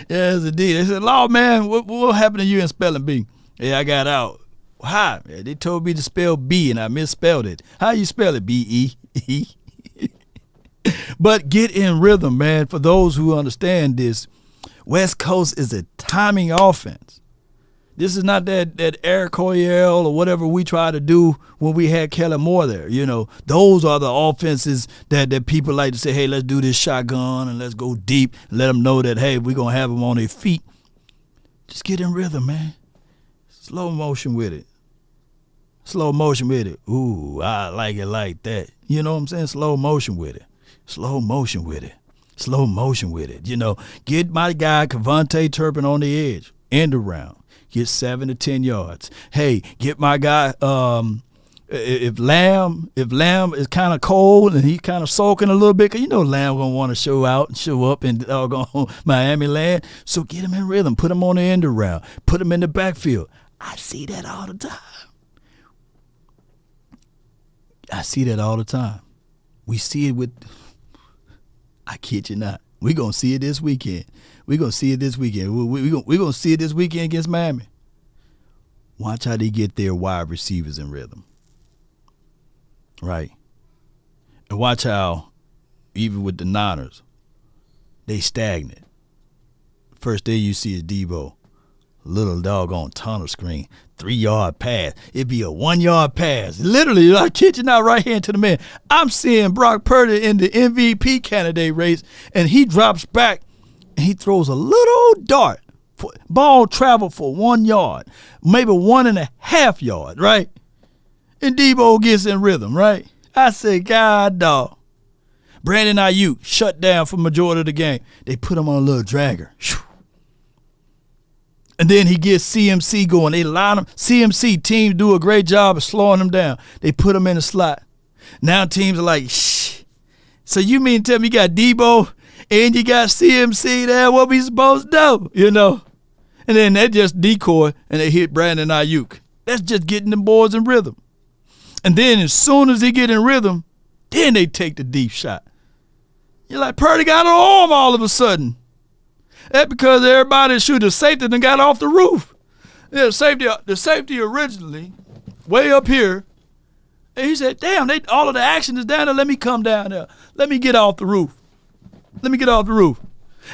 Yes, indeed. They said, Law, man, what happened to you in spelling bee? Yeah, I got out. How? They told me to spell B, and I misspelled it. How you spell it? B-E? But get in rhythm, man. For those who understand this, West Coast is a timing offense. This is not that Eric Coryell or whatever we tried to do when we had Kellen Moore there. Those are the offenses that people like to say, hey, let's do this shotgun and let's go deep and let them know that, hey, we're going to have them on their feet. Just get in rhythm, man. Slow motion with it. Slow motion with it. Ooh, I like it like that. You know what I'm saying? Slow motion with it. Slow motion with it. Slow motion with it. Get my guy Kevontae Turpin on the edge. End around. Get 7 to 10 yards. Hey, get my guy. If Lamb is kind of cold and he's kind of sulking a little bit, because Lamb gonna want to show out and show up in Miami land. So get him in rhythm. Put him on the end around. Put him in the backfield. I see that all the time. We see it with. I kid you not. We're going to see it this weekend. We're going to see it this weekend. We're going to see it this weekend against Miami. Watch how they get their wide receivers in rhythm. Right? And watch how, even with the Niners, they stagnant. First day you see is Debo. Little doggone tunnel screen. 3-yard pass. It'd be a 1-yard pass. Literally, I kid you not, right hand to the man. I'm seeing Brock Purdy in the MVP candidate race, and he drops back, and he throws a little dart. Ball travel for 1 yard, maybe 1.5 yards, right? And Debo gets in rhythm, right? I say, God, dog. Brandon Ayuk shut down for majority of the game. They put him on a little dragger. And then he gets CMC going. They line him. CMC teams do a great job of slowing him down. They put him in the slot. Now teams are like, shh. So you mean tell me you got Debo and you got CMC there? What we supposed to do? And then they just decoy and they hit Brandon Ayuk. That's just getting them boys in rhythm. And then as soon as they get in rhythm, then they take the deep shot. You're like, Purdy got an arm all of a sudden. That's because everybody shoot the safety and got off the roof. Yeah, the safety originally way up here. And he said, damn, all of the action is down there. Let me come down there. Let me get off the roof. And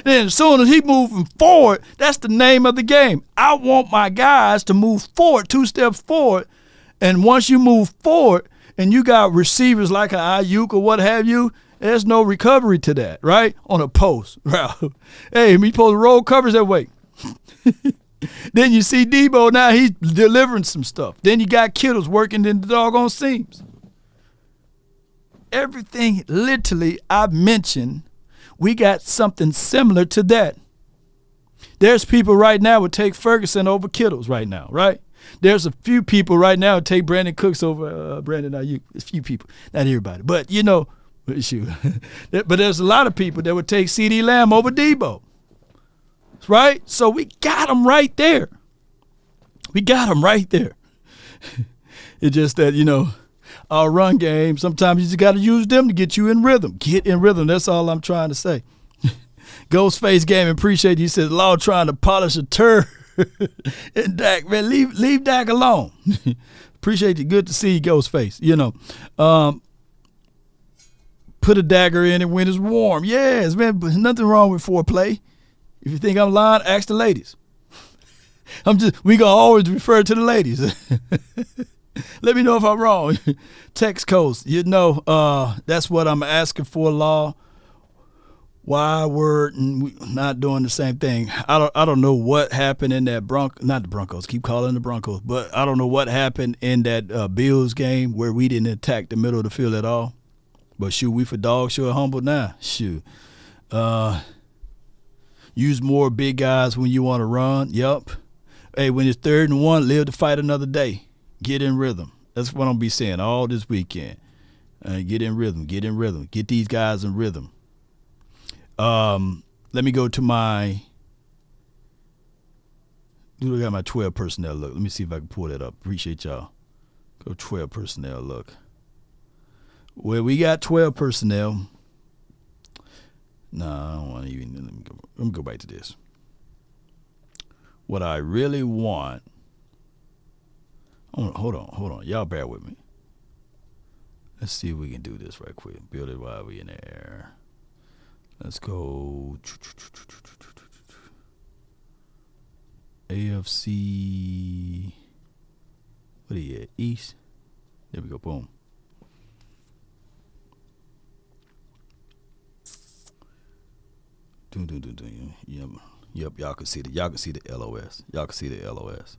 then as soon as he moving forward, that's the name of the game. I want my guys to move forward, 2 steps forward. And once you move forward and you got receivers like an Ayuk or what have you, there's no recovery to that, right? On a post route. Hey, we supposed to roll covers that way. Then you see Debo, now he's delivering some stuff. Then you got Kittles working in the doggone seams. Everything literally I mentioned, we got something similar to that. There's people right now would take Ferguson over Kittles right now, right? There's a few people right now who take Brandon Cooks over Brandon Ayuk. A few people, not everybody. But, but there's a lot of people that would take CeeDee Lamb over Debo. Right? So we got them right there. It's just that, our run game, sometimes you just got to use them to get you in rhythm. Get in rhythm. That's all I'm trying to say. Ghostface Game, appreciate you. He says, Law trying to polish a turd. And Dak, man, leave Dak alone. Appreciate you. Good to see you, Ghostface. Put a dagger in it when it's warm. Yes, man, but nothing wrong with foreplay. If you think I'm lying, ask the ladies. We gonna always refer to the ladies. Let me know if I'm wrong. Text Coast, that's what I'm asking for, Law. Why we're not doing the same thing? I don't know what happened in that not the Broncos. Keep calling the Broncos, but I don't know what happened in that Bills game where we didn't attack the middle of the field at all. But shoot, we for dog sure humble now. Shoot. Use more big guys when you want to run. Yup. Hey, when it's 3rd and 1, live to fight another day. Get in rhythm. That's what I'm going to be saying all this weekend. Get in rhythm. Get these guys in rhythm. Let me go to I got my 12 personnel look. Let me see if I can pull that up. Appreciate y'all. Go 12 personnel look. Well, we got 12 personnel. No, I don't want to even. Let me go back to this. What I really want. Hold on. Y'all bear with me. Let's see if we can do this right quick. Build it while we in there. Let's go. AFC. What are you at? East. There we go. Boom. Yep. Y'all can see the. Y'all can see the LOS. Y'all can see the LOS.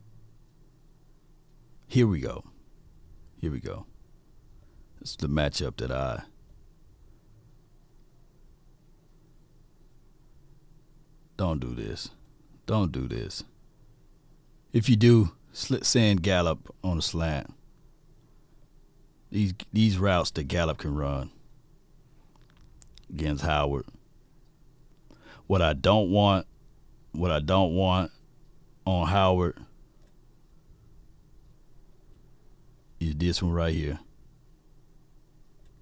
Here we go. Here we go. This is the matchup that I. Don't do this. Don't do this. If you do, send Gallup on a slant. These routes that Gallup can run against Howard. What I don't want on Howard is this one right here.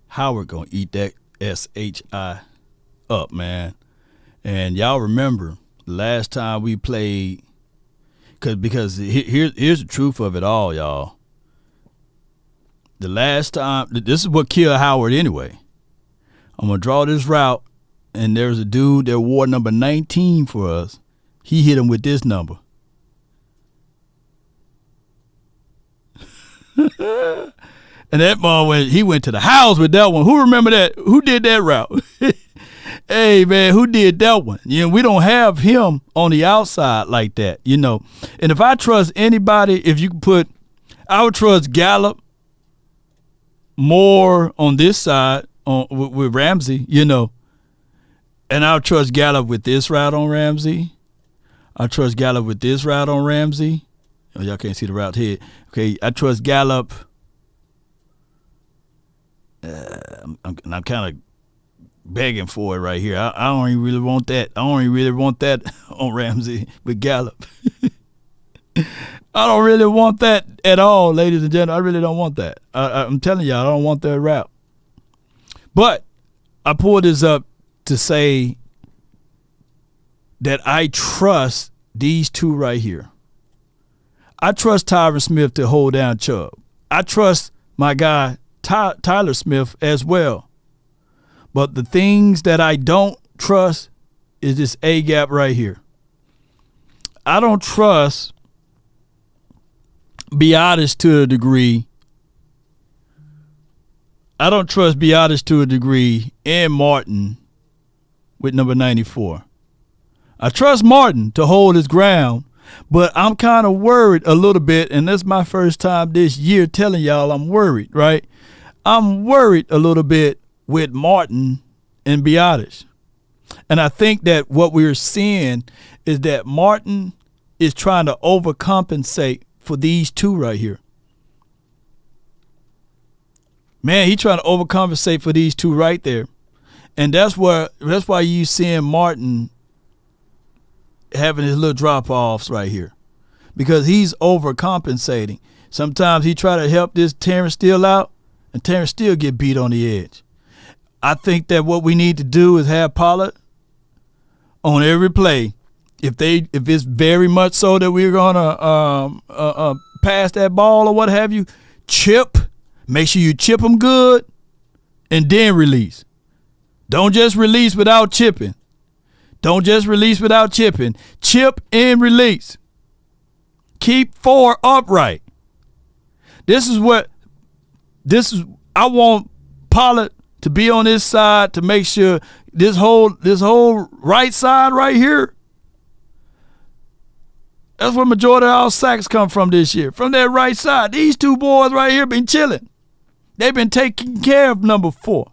Howard gonna eat that SHI up, man. And y'all remember the last time we played, because here's the truth of it all, y'all. The last time, this is what killed Howard anyway. I'm gonna draw this route, and there's a dude that wore number 19 for us. He hit him with this number. And that ball he went to the house with that one. Who remember that? Who did that route? Hey, man, who did that one? You know, we don't have him on the outside like that, you know. And if I trust anybody, if you can I would trust Gallup more on this side with Ramsey, you know. And I would trust Gallup with this route on Ramsey. I trust Gallup with this route on Ramsey. Oh, y'all can't see the route here. Okay, I trust Gallup. I'm kind of begging for it right here. I don't even really want that. I don't even really want that on Ramsey with Gallup. I don't really want that at all, ladies and gentlemen. I really don't want that. I'm telling y'all, I don't want that route. But I pulled this up to say that I trust these two right here. I trust Tyron Smith to hold down Chubb. I trust my guy Tyler Smith as well. But the things that I don't trust is this A gap right here. I don't trust Biotis to a degree. I don't trust Biotis to a degree and Martin with number 94. I trust Martin to hold his ground, but I'm kind of worried a little bit, and that's my first time this year telling y'all I'm worried, right? I'm worried a little bit with Martin and Biotis. And I think that what we're seeing is that Martin is trying to overcompensate for these two right here. Man, he's trying to overcompensate for these two right there. And that's why you seeing Martin having his little drop-offs right here. Because he's overcompensating. Sometimes he try to help this Terrence Steele out, and Terrence Steele get beat on the edge. I think that what we need to do is have Pollard on every play. If it's very much so that we're gonna pass that ball or what have you, chip. Make sure you chip them good, and then release. Don't just release without chipping. Don't just release without chipping. Chip and release. Keep 4 upright. I want Pollard to be on this side to make sure this whole right side right here. That's where majority of our sacks come from this year. From that right side. These two boys right here been chilling. They've been taking care of number 4.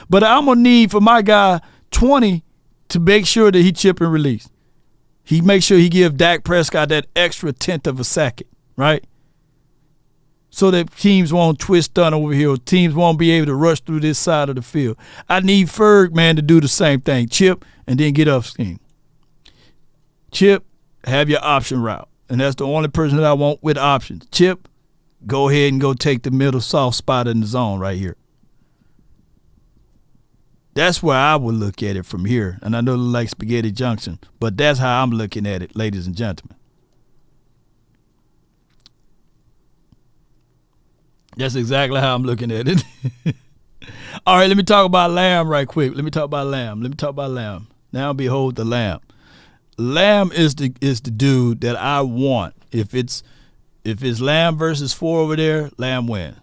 But I'm going to need for my guy 20 to make sure that he chip and release. He make sure he give Dak Prescott that extra 10th of a second, right? So that teams won't twist stunt over here. Teams won't be able to rush through this side of the field. I need Ferg, man, to do the same thing. Chip and then get up scheme. Chip, have your option route. And that's the only person that I want with options. Chip, go ahead and go take the middle soft spot in the zone right here. That's where I would look at it from here. And I know it looks like Spaghetti Junction, but that's how I'm looking at it, ladies and gentlemen. That's exactly how I'm looking at it. All right, let me talk about Lamb right quick. Let me talk about Lamb. Now behold the Lamb. Lamb is the dude that I want. If it's Lamb versus 4 over there, Lamb win.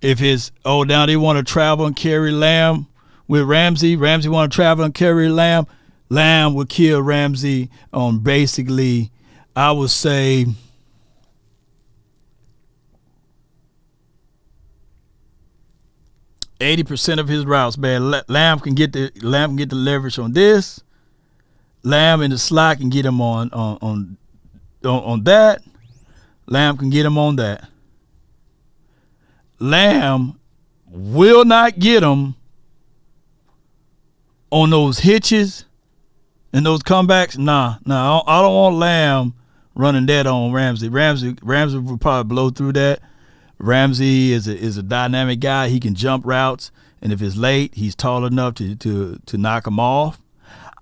If it's now they want to travel and carry Lamb with Ramsey want to travel and carry Lamb would kill Ramsey on basically, I would say, 80% of his routes, man. Lamb can get the leverage on this. Lamb in the slot can get him on that. Lamb can get him on that. Lamb will not get him on those hitches and those comebacks. Nah, I don't want Lamb running that on Ramsey. Ramsey will probably blow through that. Ramsey is a dynamic guy. He can jump routes, and if it's late, he's tall enough to knock him off.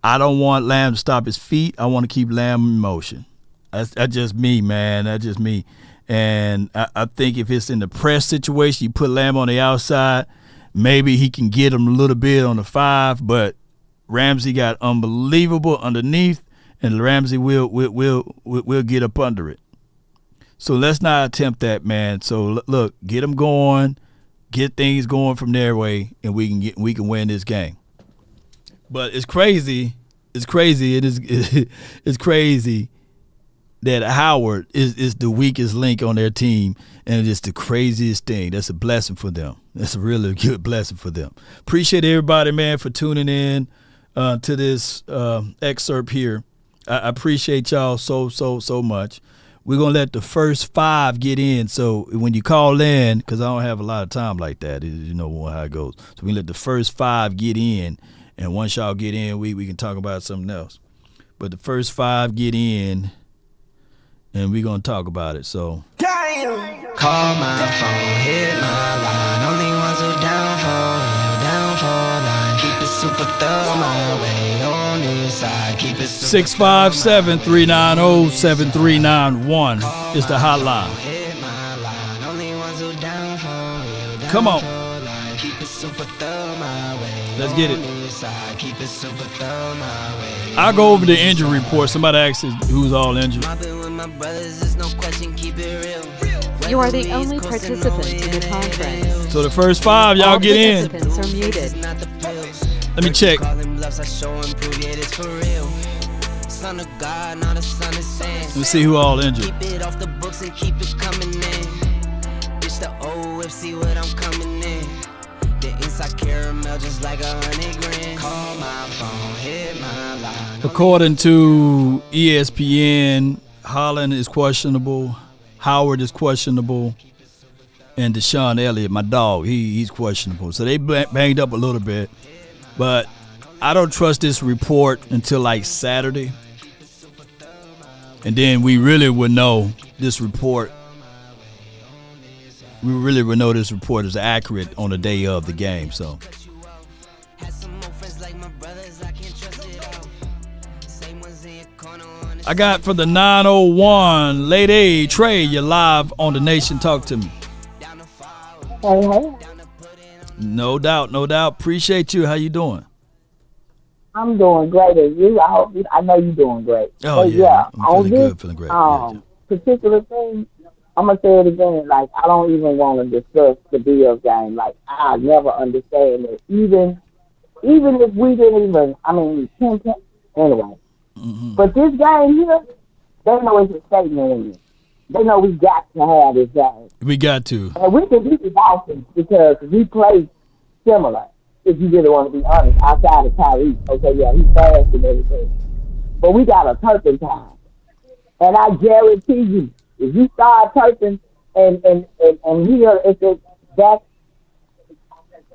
I don't want Lamb to stop his feet. I want to keep Lamb in motion. That's just me, man. That's just me. And I think if it's in the press situation, you put Lamb on the outside, maybe he can get him a little bit on the 5, but Ramsey got unbelievable underneath, and Ramsey will get up under it. So let's not attempt that, man. So look, get them going, get things going from their way, and we can win this game. But it's crazy. It's crazy. It's crazy that Howard is the weakest link on their team, and it's the craziest thing. That's a blessing for them. That's a really good blessing for them. Appreciate everybody, man, for tuning in to this excerpt here. I appreciate y'all so much. We're going to let the first 5 get in. So when you call in, because I don't have a lot of time like that, you know how it goes. So we let the first 5 get in, and once y'all get in, we can talk about something else. But the first 5 get in, and we're going to talk about it. So call my phone, hit my line. Only ones who down for line. Keep it super thorough my way on this side. Keep it 657-390-7391 is the hotline. Come on. Let's get it. I'll go over the injury report. Somebody asked who's all injured. You are the only participant in the conference. So the first 5, y'all get in. Participants are muted. Let me check. Let me see who all injured. Keep it off the books and keep it coming in. Ditch the old whip, see what I'm coming in. The inside caramel just like 100 grand. Call my phone, hit my line. According to ESPN, Holland is questionable. Howard is questionable. And Deshaun Elliott, my dog, he's questionable. So they banged up a little bit. But I don't trust this report until like Saturday. And then we really would know this report. We really would know this report is accurate on the day of the game. So I got for the 901 Lady Trey, you're live on the Nation. Talk to me. Hey. No doubt. Appreciate you. How you doing? I'm doing great. And you? I know you're doing great. Oh, yeah. I'm feeling great. Particular thing, I'm going to say it again. Like, I don't even want to discuss the Bills game. Like, I never understand it. Even if we didn't even, 10, anyway. Mm-hmm. But this game here, they know it's a statement in it. They know we got to have this game. We got to. And we can beat the Dolphins because we play similar, if you really want to be honest, outside of Tyreek. Okay, yeah, he's fast and everything. But we got a turpentine. And I guarantee you, if you start turping and here at the back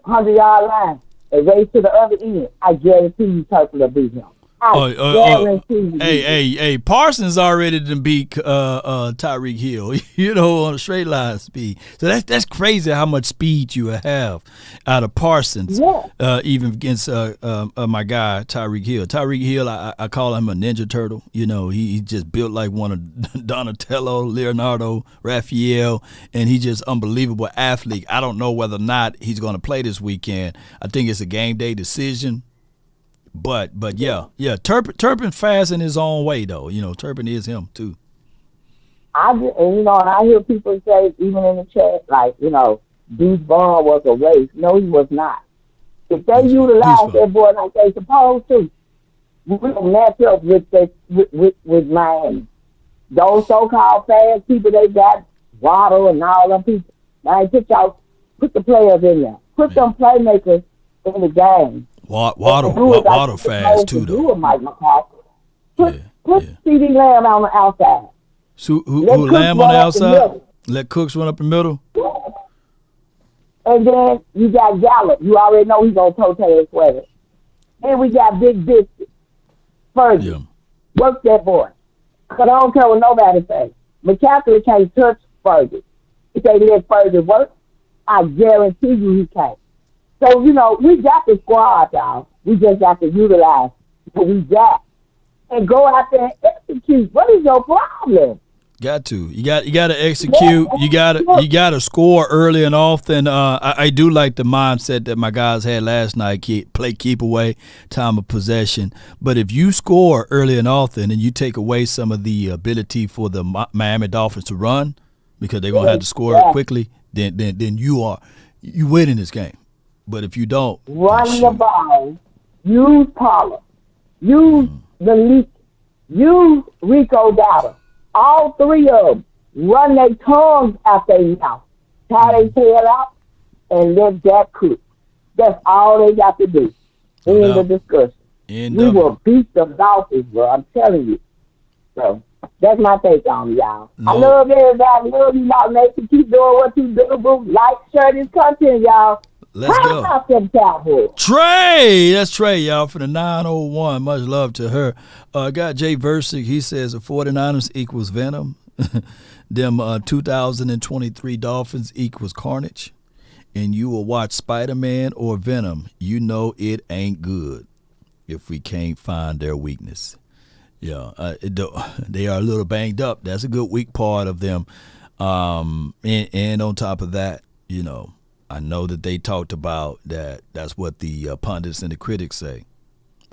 100-yard line and race to the other end, I guarantee you turping will beat him. Hey, Parsons already done beat Tyreek Hill, on a straight line speed. So that's crazy how much speed you have out of Parsons, even against my guy Tyreek Hill. Tyreek Hill, I call him a ninja turtle. He just built like one of Donatello, Leonardo, Raphael, and he's just unbelievable athlete. I don't know whether or not he's going to play this weekend. I think it's a game day decision. But yeah. Turpin fast in his own way though. Turpin is him too. And I hear people say, even in the chat, like, Deuce Vaughn was a waste. No, he was not. If they utilize that boy like they supposed to, we will match up with Miami. Those so-called fast people they got, Waddle and all them people. Now, put the players in there. Put them playmakers in the game. Waddle fast too, though. Mike McCarthy. Put C.D. Lamb on the outside. So who Lamb on the outside? Let Cooks run up the middle. And then you got Gallup. You already know he's going to toe his sweater. And we got Big Biscuit. Fergie. Work that boy. Because I don't care what nobody says. McCaffrey can't touch Fergie. If they let Fergie work, I guarantee you he can't. So, we got the squad, y'all. We just got to utilize what we got and go out there and execute. What is your problem? Got to. You got to execute. You got to score early and often. I do like the mindset that my guys had last night. Keep away, time of possession. But if you score early and often, and you take away some of the ability for the Miami Dolphins to run, because they're gonna have to score quickly, then you win in this game. But if you don't, run the ball, use Pollard, use the leak, use Rico Dowdle. All three of them run their tongues out their mouth, tie their tail out, and let that cook. That's all they got to do. End the discussion. We will beat the Dolphins, bro. I'm telling you. So that's my take on it, y'all. I love everybody. Love you, y'all. Make you keep doing what you do, bro. Like, share this content, y'all. Let's go. Trey, that's Trey, y'all, for the 901. Much love to her. Got Jay Versick. He says the 49ers equals Venom. Them 2023 Dolphins equals Carnage. And you will watch Spider-Man or Venom. You know it ain't good if we can't find their weakness. Yeah, they are a little banged up. That's a good weak part of them. And on top of that, I know that they talked about that. That's what the pundits and the critics say.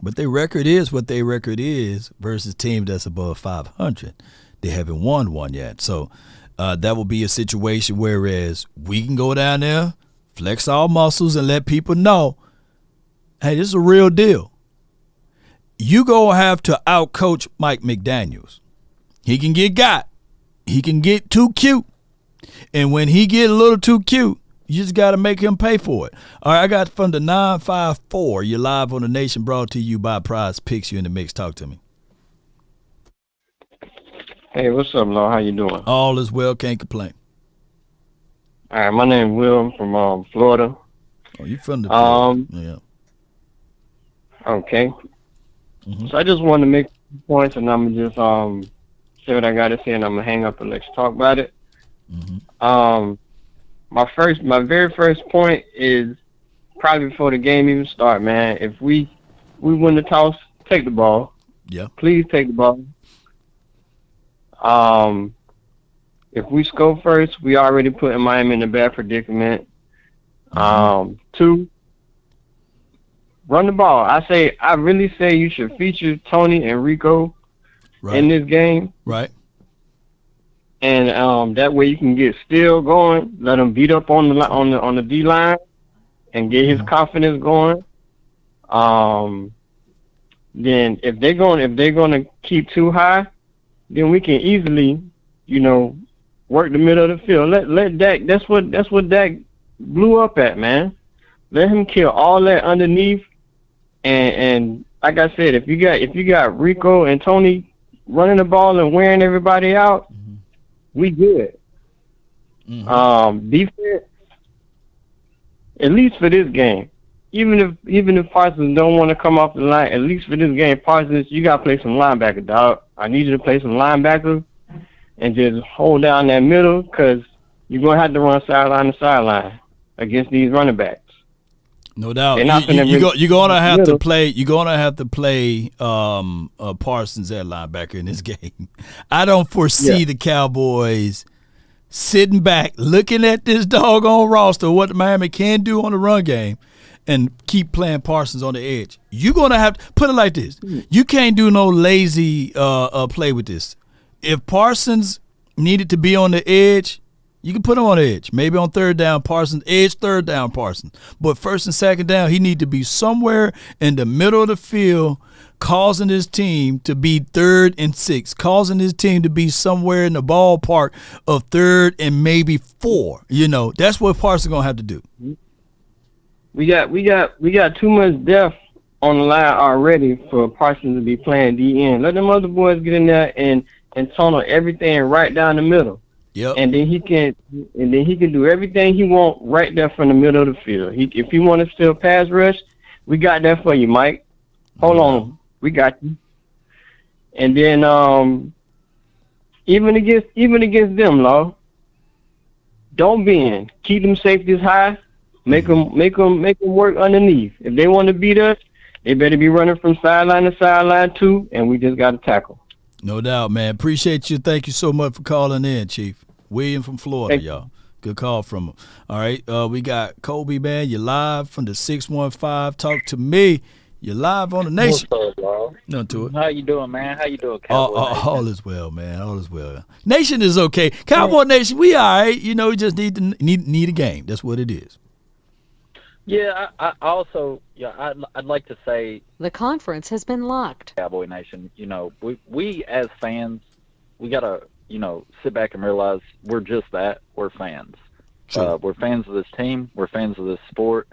But their record is what their record is versus team that's above 500. They haven't won one yet. So that will be a situation whereas we can go down there, flex our muscles, and let people know, hey, this is a real deal. You gonna have to outcoach Mike McDaniels. He can get got. He can get too cute. And when he get a little too cute, you just got to make him pay for it. All right, I got from the 954. You're live on the Nation, brought to you by Prize Picks. You in the mix. Talk to me. Hey, what's up, Law? How you doing? All is well. Can't complain. All right, my name is Will. I'm from Florida. Oh, you from the Florida? Yeah. Okay. So I just wanted to make points, and I'm just say what I got to say, and I'm gonna hang up and let's talk about it. My very first point is probably before the game even start, man. If we win the toss, take the ball. Yeah. Please take the ball. If we score first, we already putting Miami in a bad predicament. 2, run the ball. I really say you should feature Tony and Rico in this game. Right. And that way you can get Steele going, let him beat up on the D line, and get his confidence going. Then if they're going to keep too high, then we can easily, work the middle of the field. Let Dak. That's what Dak blew up at, man. Let him kill all that underneath. And like I said, if you got Rico and Tony running the ball and wearing everybody out, we good. Defense, at least for this game, even if Parsons don't want to come off the line, at least for this game, Parsons, you got to play some linebacker, dog. I need you to play some linebacker and just hold down that middle because you're going to have to run sideline to sideline against these running backs. No doubt. You're gonna have to play. You're gonna have to play Parsons at linebacker in this game. I don't foresee the Cowboys sitting back, looking at this doggone roster, what Miami can do on the run game, and keep playing Parsons on the edge. You're going to have to put it like this. You can't do no lazy play with this. If Parsons needed to be on the edge, you can put him on the edge. Maybe on third down, Parsons, edge third down, Parsons. But first and second down, he need to be somewhere in the middle of the field, causing his team to be 3rd and 6, causing his team to be somewhere in the ballpark of 3rd and maybe 4. You know, that's what Parsons going to have to do. We got too much depth on the line already for Parsons to be playing DN. Let them other boys get in there and tunnel everything right down the middle. Yep. And then he can do everything he want right there from the middle of the field. If he want to still pass rush, we got that for you, Mike. Hold on, we got you. And then even against them, Law, don't bend. Keep them safeties high. Make them work underneath. If they want to beat us, they better be running from sideline to sideline too. And we just got to tackle. No doubt, man. Appreciate you. Thank you so much for calling in, Chief. William from Florida, y'all. Good call from him. All right, we got Kobe, man. You're live from the 615. Talk to me. You're live on the Nation. What's up, y'all? Nothing to it. How you doing, man? How you doing, Cowboy Nation? All is well, man. All is well. Nation is okay. Cowboy Nation, we all right. You know, we just need a game. That's what it is. Yeah, I also, I'd like to say, The conference has been locked. Cowboy Nation, you know, we as fans, we gotta, you know, sit back and realize we're just that. We're fans. We're fans of this team. We're fans of this sport.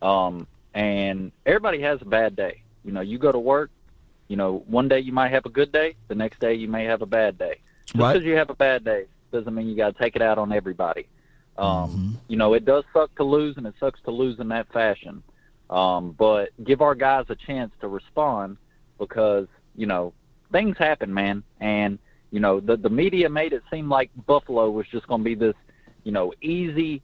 And everybody has a bad day. You know, you go to work. You know, one day you might have a good day. The next day you may have a bad day. Just because you have a bad day doesn't mean you got to take it out on everybody. You know, it does suck to lose, and it sucks to lose in that fashion. But give our guys a chance to respond because, you know, things happen, man. And, you know, the media made it seem like Buffalo was just going to be this, you know, easy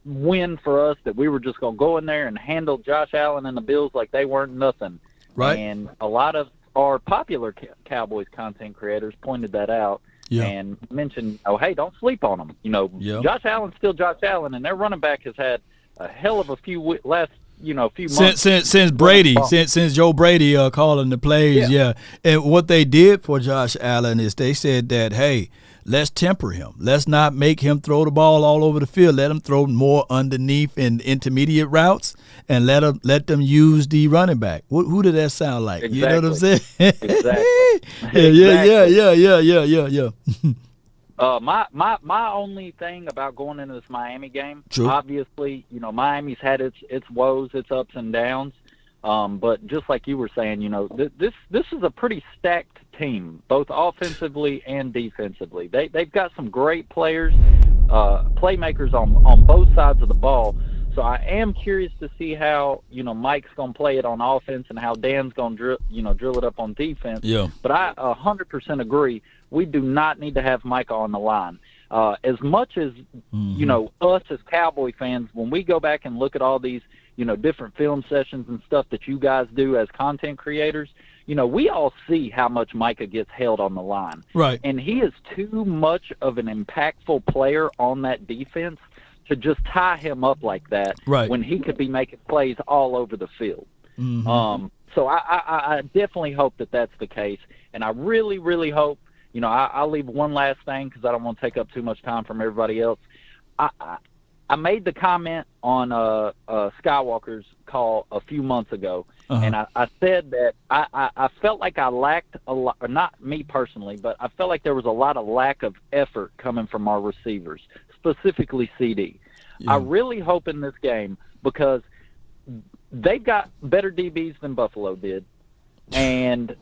win for us, that we were just going to go in there and handle Josh Allen and the Bills like they weren't nothing. Right. And a lot of our popular Cowboys content creators pointed that out. Yeah. And mentioned, oh, hey, don't sleep on them. You know, Josh Allen's still Josh Allen, and their running back has had a hell of a few months. Since Brady, since Joe Brady calling the plays, And what they did for Josh Allen is they said that, hey, let's temper him. Let's not make him throw the ball all over the field. Let him throw more underneath and intermediate routes, and let them use the running back. Who did that sound like? Exactly. You know what I'm saying? Exactly. Yeah. My only thing about going into this Miami game, obviously, you know, Miami's had its woes, its ups and downs. But just like you were saying, you know, this is a pretty stacked team, both offensively and defensively. They've got some great players, playmakers on both sides of the ball. So I am curious to see how, you know, Mike's going to play it on offense and how Dan's going to drill it up on defense. Yeah. But I 100% agree. We do not need to have Micah on the line. As much as, you know, us as Cowboy fans, when we go back and look at all these, you know, different film sessions and stuff that you guys do as content creators, you know, we all see how much Micah gets held on the line. Right. And he is too much of an impactful player on that defense to just tie him up like that when he could be making plays all over the field. So I definitely hope that that's the case. And I really, really hope, you know, I'll leave one last thing because I don't want to take up too much time from everybody else. I made the comment on Skywalker's call a few months ago, and I said that I felt like I lacked a lot, or not me personally, but I felt like there was a lot of lack of effort coming from our receivers, specifically CD. I really hope in this game, because they've got better DBs than Buffalo did, and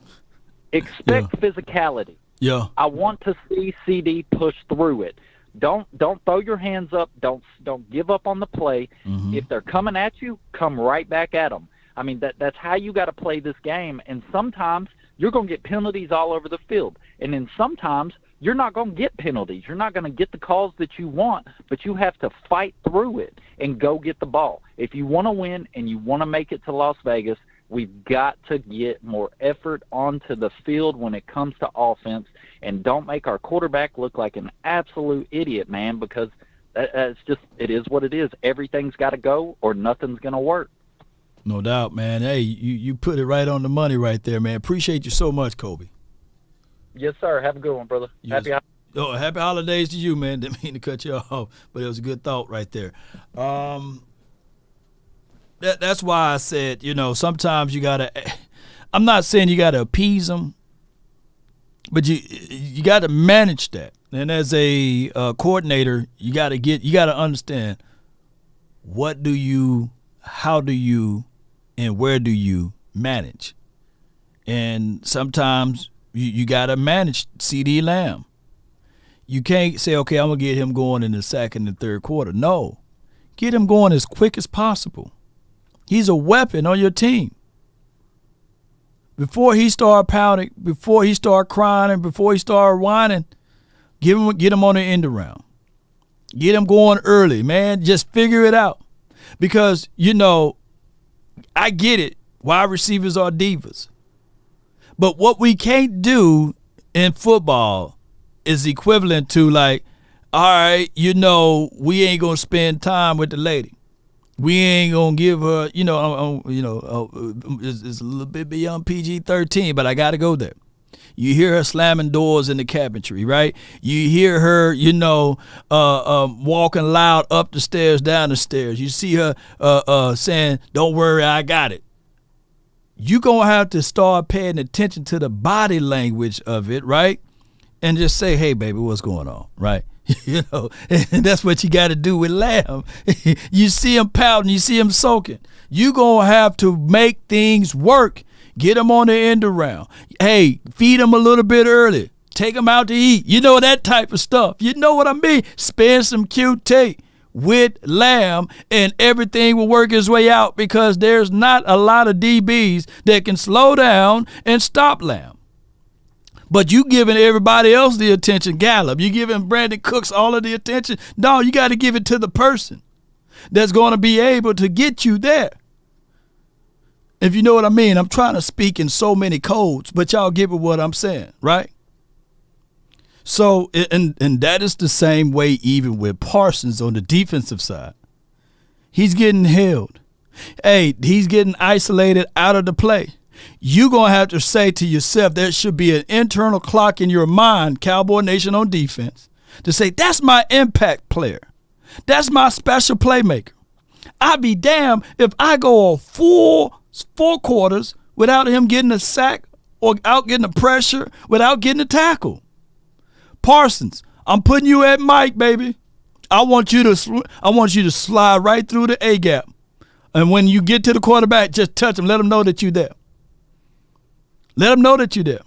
expect physicality. Yeah. I want to see CD push through it. Don't throw your hands up. Don't give up on the play. If they're coming at you, come right back at them. I mean, that's how you got to play this game. And sometimes you're going to get penalties all over the field. And then sometimes you're not going to get penalties. You're not going to get the calls that you want, but you have to fight through it and go get the ball. If you want to win and you want to make it to Las Vegas, we've got to get more effort onto the field when it comes to offense, and don't make our quarterback look like an absolute idiot, man, because it's just, it is what it is. Everything's got to go or nothing's going to work. No doubt, man. Hey, you put it right on the money right there, man. Appreciate you so much, Kobe. Yes, sir. Have a good one, brother. Happy holidays to you, man. Didn't mean to cut you off, but it was a good thought right there. That's why I said, sometimes you gotta. I'm not saying you gotta appease them, but you gotta manage that. And as a coordinator, you gotta understand how do you, and where do you manage? And sometimes you got to manage CD Lamb. You can't say, okay, I'm going to get him going in the second and third quarter. No. Get him going as quick as possible. He's a weapon on your team. Before he start pounding, before he start crying, and before he start whining, get him on the end around. Get him going early, man. Just figure it out. Because, I get it. Wide receivers are divas. But what we can't do in football is equivalent to all right, we ain't going to spend time with the lady. We ain't going to give her, it's a little bit beyond PG-13, but I got to go there. You hear her slamming doors in the cabinetry, right? You hear her, walking loud up the stairs, down the stairs. You see her saying, don't worry, I got it. You're going to have to start paying attention to the body language of it, right? And just say, hey, baby, what's going on, right? And that's what you got to do with Lamb. You see him pouting, you see him soaking. You're going to have to make things work. Get him on the end around. Hey, feed him a little bit early. Take him out to eat. That type of stuff. You know what I mean? Spend some QT with Lamb and everything will work its way out because there's not a lot of DBs that can slow down and stop Lamb. But you giving everybody else the attention, Gallup. You giving Brandon Cooks all of the attention. No, you got to give it to the person that's going to be able to get you there. If you know what I mean, I'm trying to speak in so many codes, but y'all get what I'm saying, right? So, and that is the same way even with Parsons on the defensive side. He's getting held. Hey, he's getting isolated out of the play. You're going to have to say to yourself, there should be an internal clock in your mind, Cowboy Nation on defense, to say, that's my impact player. That's my special playmaker. I'd be damned if I go a full 4 quarters without him getting a sack or without getting a pressure, without getting a tackle. Parsons, I'm putting you at Mike, baby. I want you to slide right through the A gap. And when you get to the quarterback, just touch him. Let him know that you're there. Let him know that you're there.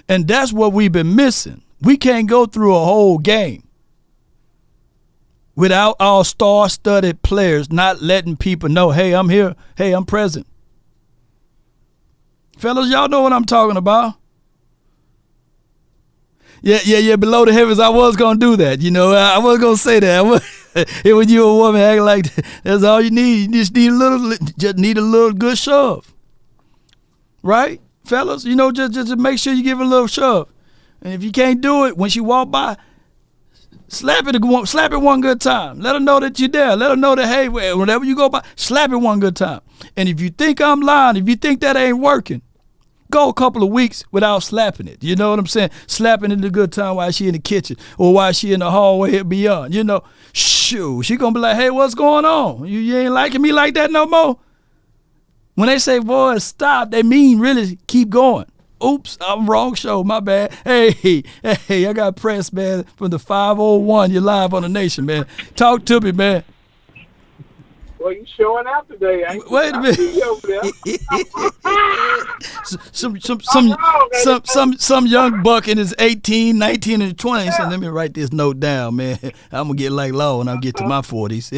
And that's what we've been missing. We can't go through a whole game without our star-studded players not letting people know, hey, I'm here. Hey, I'm present. Fellas, y'all know what I'm talking about. Yeah, below the heavens, I was going to do that. I was going to say that. When you're a woman acting like that, that's all you need. You just need a little good shove. Right? Fellas, just make sure you give her a little shove. And if you can't do it, when she walk by, slap it one good time. Let her know that you're there. Let her know that, hey, whenever you go by, slap it one good time. And if you think I'm lying, if you think that ain't working, go a couple of weeks without slapping it. You know what I'm saying? Slapping it a good time while she in the kitchen or while she in the hallway and beyond. Shoo, she going to be like, hey, what's going on? You ain't liking me like that no more? When they say, boys, stop, they mean really keep going. Oops, I'm wrong show, my bad. Hey, I got press, man, from the 501. You're live on the Nation, man. Talk to me, man. Well, you showing out today, ain't you? Wait a minute. some young buck in his 18, 19, and 20 said, let me write this note down, man. I'm going to get like law when I get to my 40s.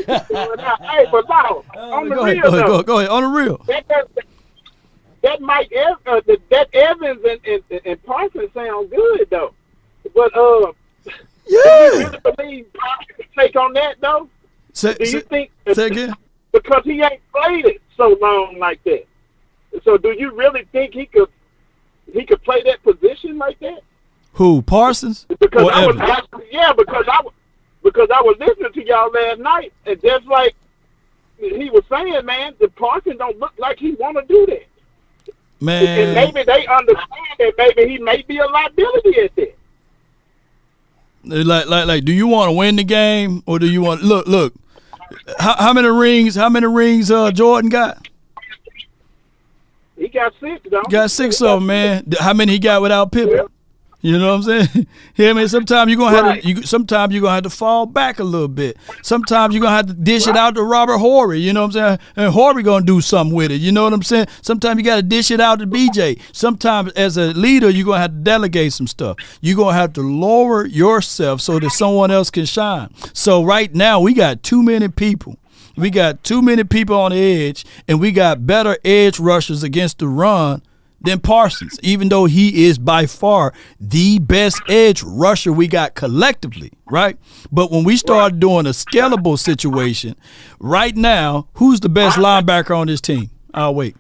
Hey, but no, on the real, go ahead, on the real. That Mike Evans, that Evans and Parsons sound good though, but do you really believe Parsons can take on that though? Do you think? Say again? Because he ain't played it so long like that. So do you really think he could play that position like that? Who, Parsons? Because or I was Evans? asking, yeah, because because I was listening to y'all last night, and just like he was saying, man, the Parsons don't look like he want to do that. Man. And maybe they understand that maybe he may be a liability at that. Like, do you want to win the game or do you want look? How many rings? Jordan got? He got 6, though. Got 6 of them, man. How many he got without Pippen? You know what I'm saying? Yeah, man. Sometimes you're gonna have to fall back a little bit. Sometimes you're gonna have to dish it out to Robert Horry. You know what I'm saying? And Horry gonna do something with it. You know what I'm saying? Sometimes you gotta dish it out to BJ. Sometimes as a leader, you're gonna have to delegate some stuff. You're gonna have to lower yourself so that someone else can shine. So right now we got too many people. We got too many people on the edge, and we got better edge rushers against the run than Parsons, even though he is by far the best edge rusher we got collectively, right? But when we start doing a scalable situation, right now, who's the best linebacker on this team? I'll wait.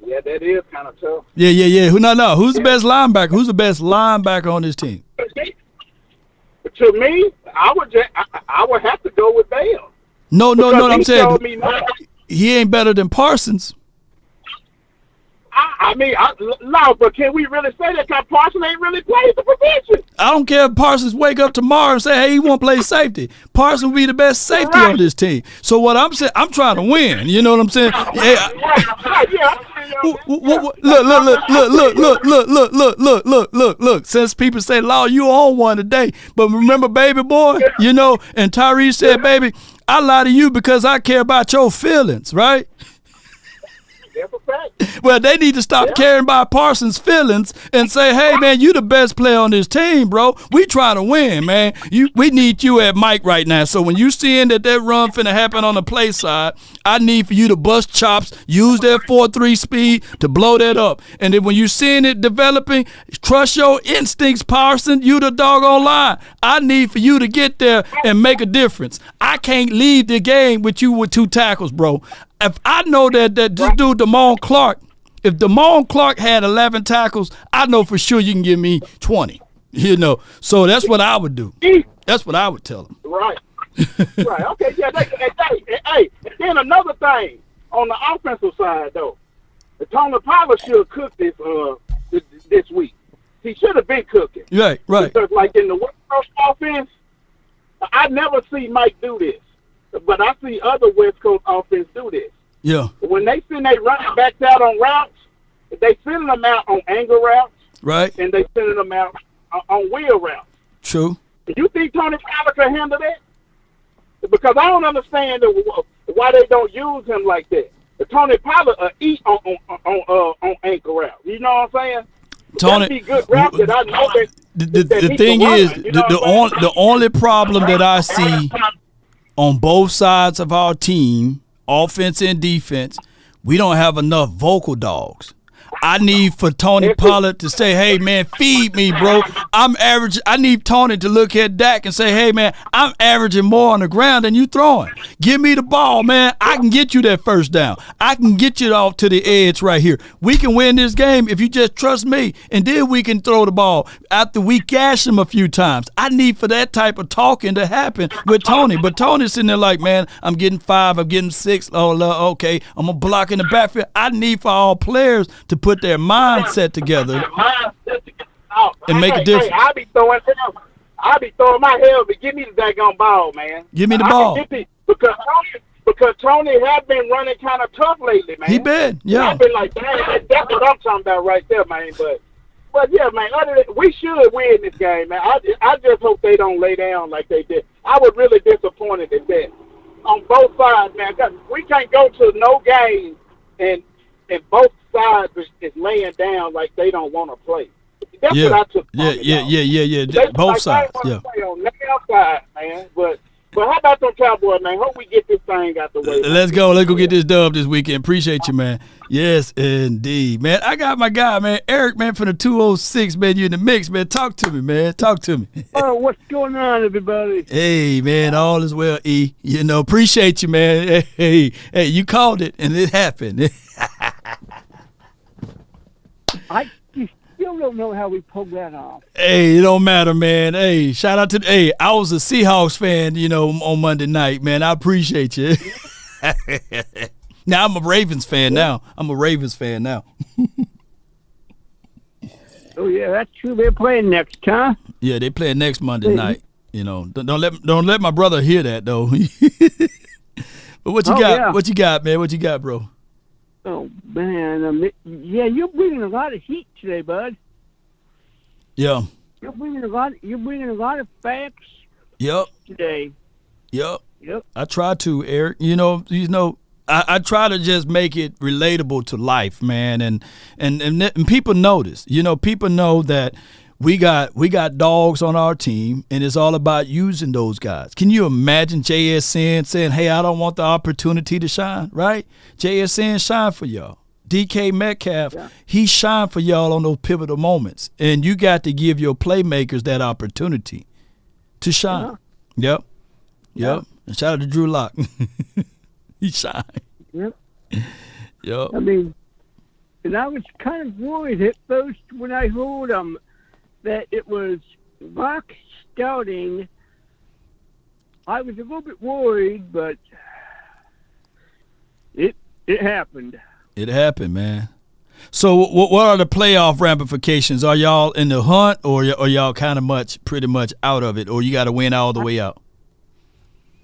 Yeah, that is kind of tough. Yeah. No. Who's the best linebacker? Who's the best linebacker on this team? To me, I would have to go with Bell. No. I'm saying he ain't better than Parsons. No, but can we really say that? Because Parsons ain't really played the position. I don't care if Parsons wake up tomorrow and say, hey, he won't play safety. Parsons will be the best safety on this team. So what I'm saying, I'm trying to win. You know what I'm saying? Look. Since people say, Law, you on one today. But remember, baby boy, you know, and Tyrese said, baby, I lie to you because I care about your feelings, right? Well, they need to stop caring about Parsons' feelings and say, hey, man, you the best player on this team, bro. We trying to win, man. We need you at Mike right now. So when you seeing that run finna happen on the play side, I need for you to bust chops, use that 4.3 speed to blow that up. And then when you seeing it developing, trust your instincts, Parsons. You the doggone line. I need for you to get there and make a difference. I can't leave the game with you with 2 tackles, bro. If I know that this dude, Damone Clark, if Damone Clark had 11 tackles, I know for sure you can give me 20. You know, so that's what I would do. That's what I would tell him. Right. Okay. Yeah. Hey. And then another thing on the offensive side, though, Tony Pollard should have cooked this week. He should have been cooking. Right. Because like in the West Coast offense, I never see Mike do this. But I see other West Coast offense do this. Yeah. When they send their running backs out on routes, they send them out on angle routes. Right. And they send them out on wheel routes. True. You think Tony Pollard can handle that? Because I don't understand why they don't use him like that. Tony Pollard eat on ankle routes. You know what I'm saying? Tony, be good routes that I know the thing is, the only problem that I see on both sides of our team, offense and defense, we don't have enough vocal dogs. I need for Tony Pollard to say, hey, man, feed me, bro. I'm average. I need Tony to look at Dak and say, hey, man, I'm averaging more on the ground than you throwing. Give me the ball, man. I can get you that first down. I can get you off to the edge right here. We can win this game if you just trust me, and then we can throw the ball after we gash him a few times. I need for that type of talking to happen with Tony. But Tony's sitting there like, man, I'm getting 5, I'm getting 6. Oh, okay, I'm going to block in the backfield. I need for all players to put their mindset together and make a difference. I be throwing my hell, but give me the daggone ball, man. Give me the ball. Because Tony has been running kind of tough lately, man. He been, yeah. I've been like, damn, that's what I'm talking about right there, man. But yeah, man, we should win this game, man. I just hope they don't lay down like they did. I was really disappointed at that on both sides, man. We can't go to no game and both sides is laying down like they don't want to play. That's what I took. Yeah. Both sides. Yeah. Play on their side, man. But how about them Cowboys, man? Hope we get this thing out the way. Let's go get this dub this weekend. Appreciate you, man. Yes, indeed, man. I got my guy, man, Eric, man, from the 206, man. You in the mix, man. Talk to me, man. Talk to me. Oh, what's going on, everybody? Hey, man, all is well, E. You know, appreciate you, man. Hey, you called it, and it happened. I still still don't know how we pulled that off. Hey, it don't matter, man. Hey, shout out to I was a Seahawks fan, on Monday night, man. I appreciate you. Now I'm a Ravens fan now. Oh yeah, that's true. They're playing next, huh? Yeah, they play next Monday night. Don't let my brother hear that though. But what you got? Yeah. What you got, man? What you got, bro? Oh man, yeah, you're bringing a lot of heat today, bud. Yeah. You're bringing a lot of facts. Yep. Today. Yep. I try to, Eric. I try to just make it relatable to life, man, and people notice. People know that we got dogs on our team, and it's all about using those guys. Can you imagine JSN saying, "Hey, I don't want the opportunity to shine," right? JSN shine for y'all. DK Metcalf, he shine for y'all on those pivotal moments, and you got to give your playmakers that opportunity to shine. Yep. And shout out to Drew Lock. He shine. Yep. Yep. I mean, and I was kind of worried at first when I heard that it was Lock starting. I was a little bit worried, but it happened. It happened, man. So what are the playoff ramifications? Are y'all in the hunt, or y'all pretty much out of it, or you got to win all the way out?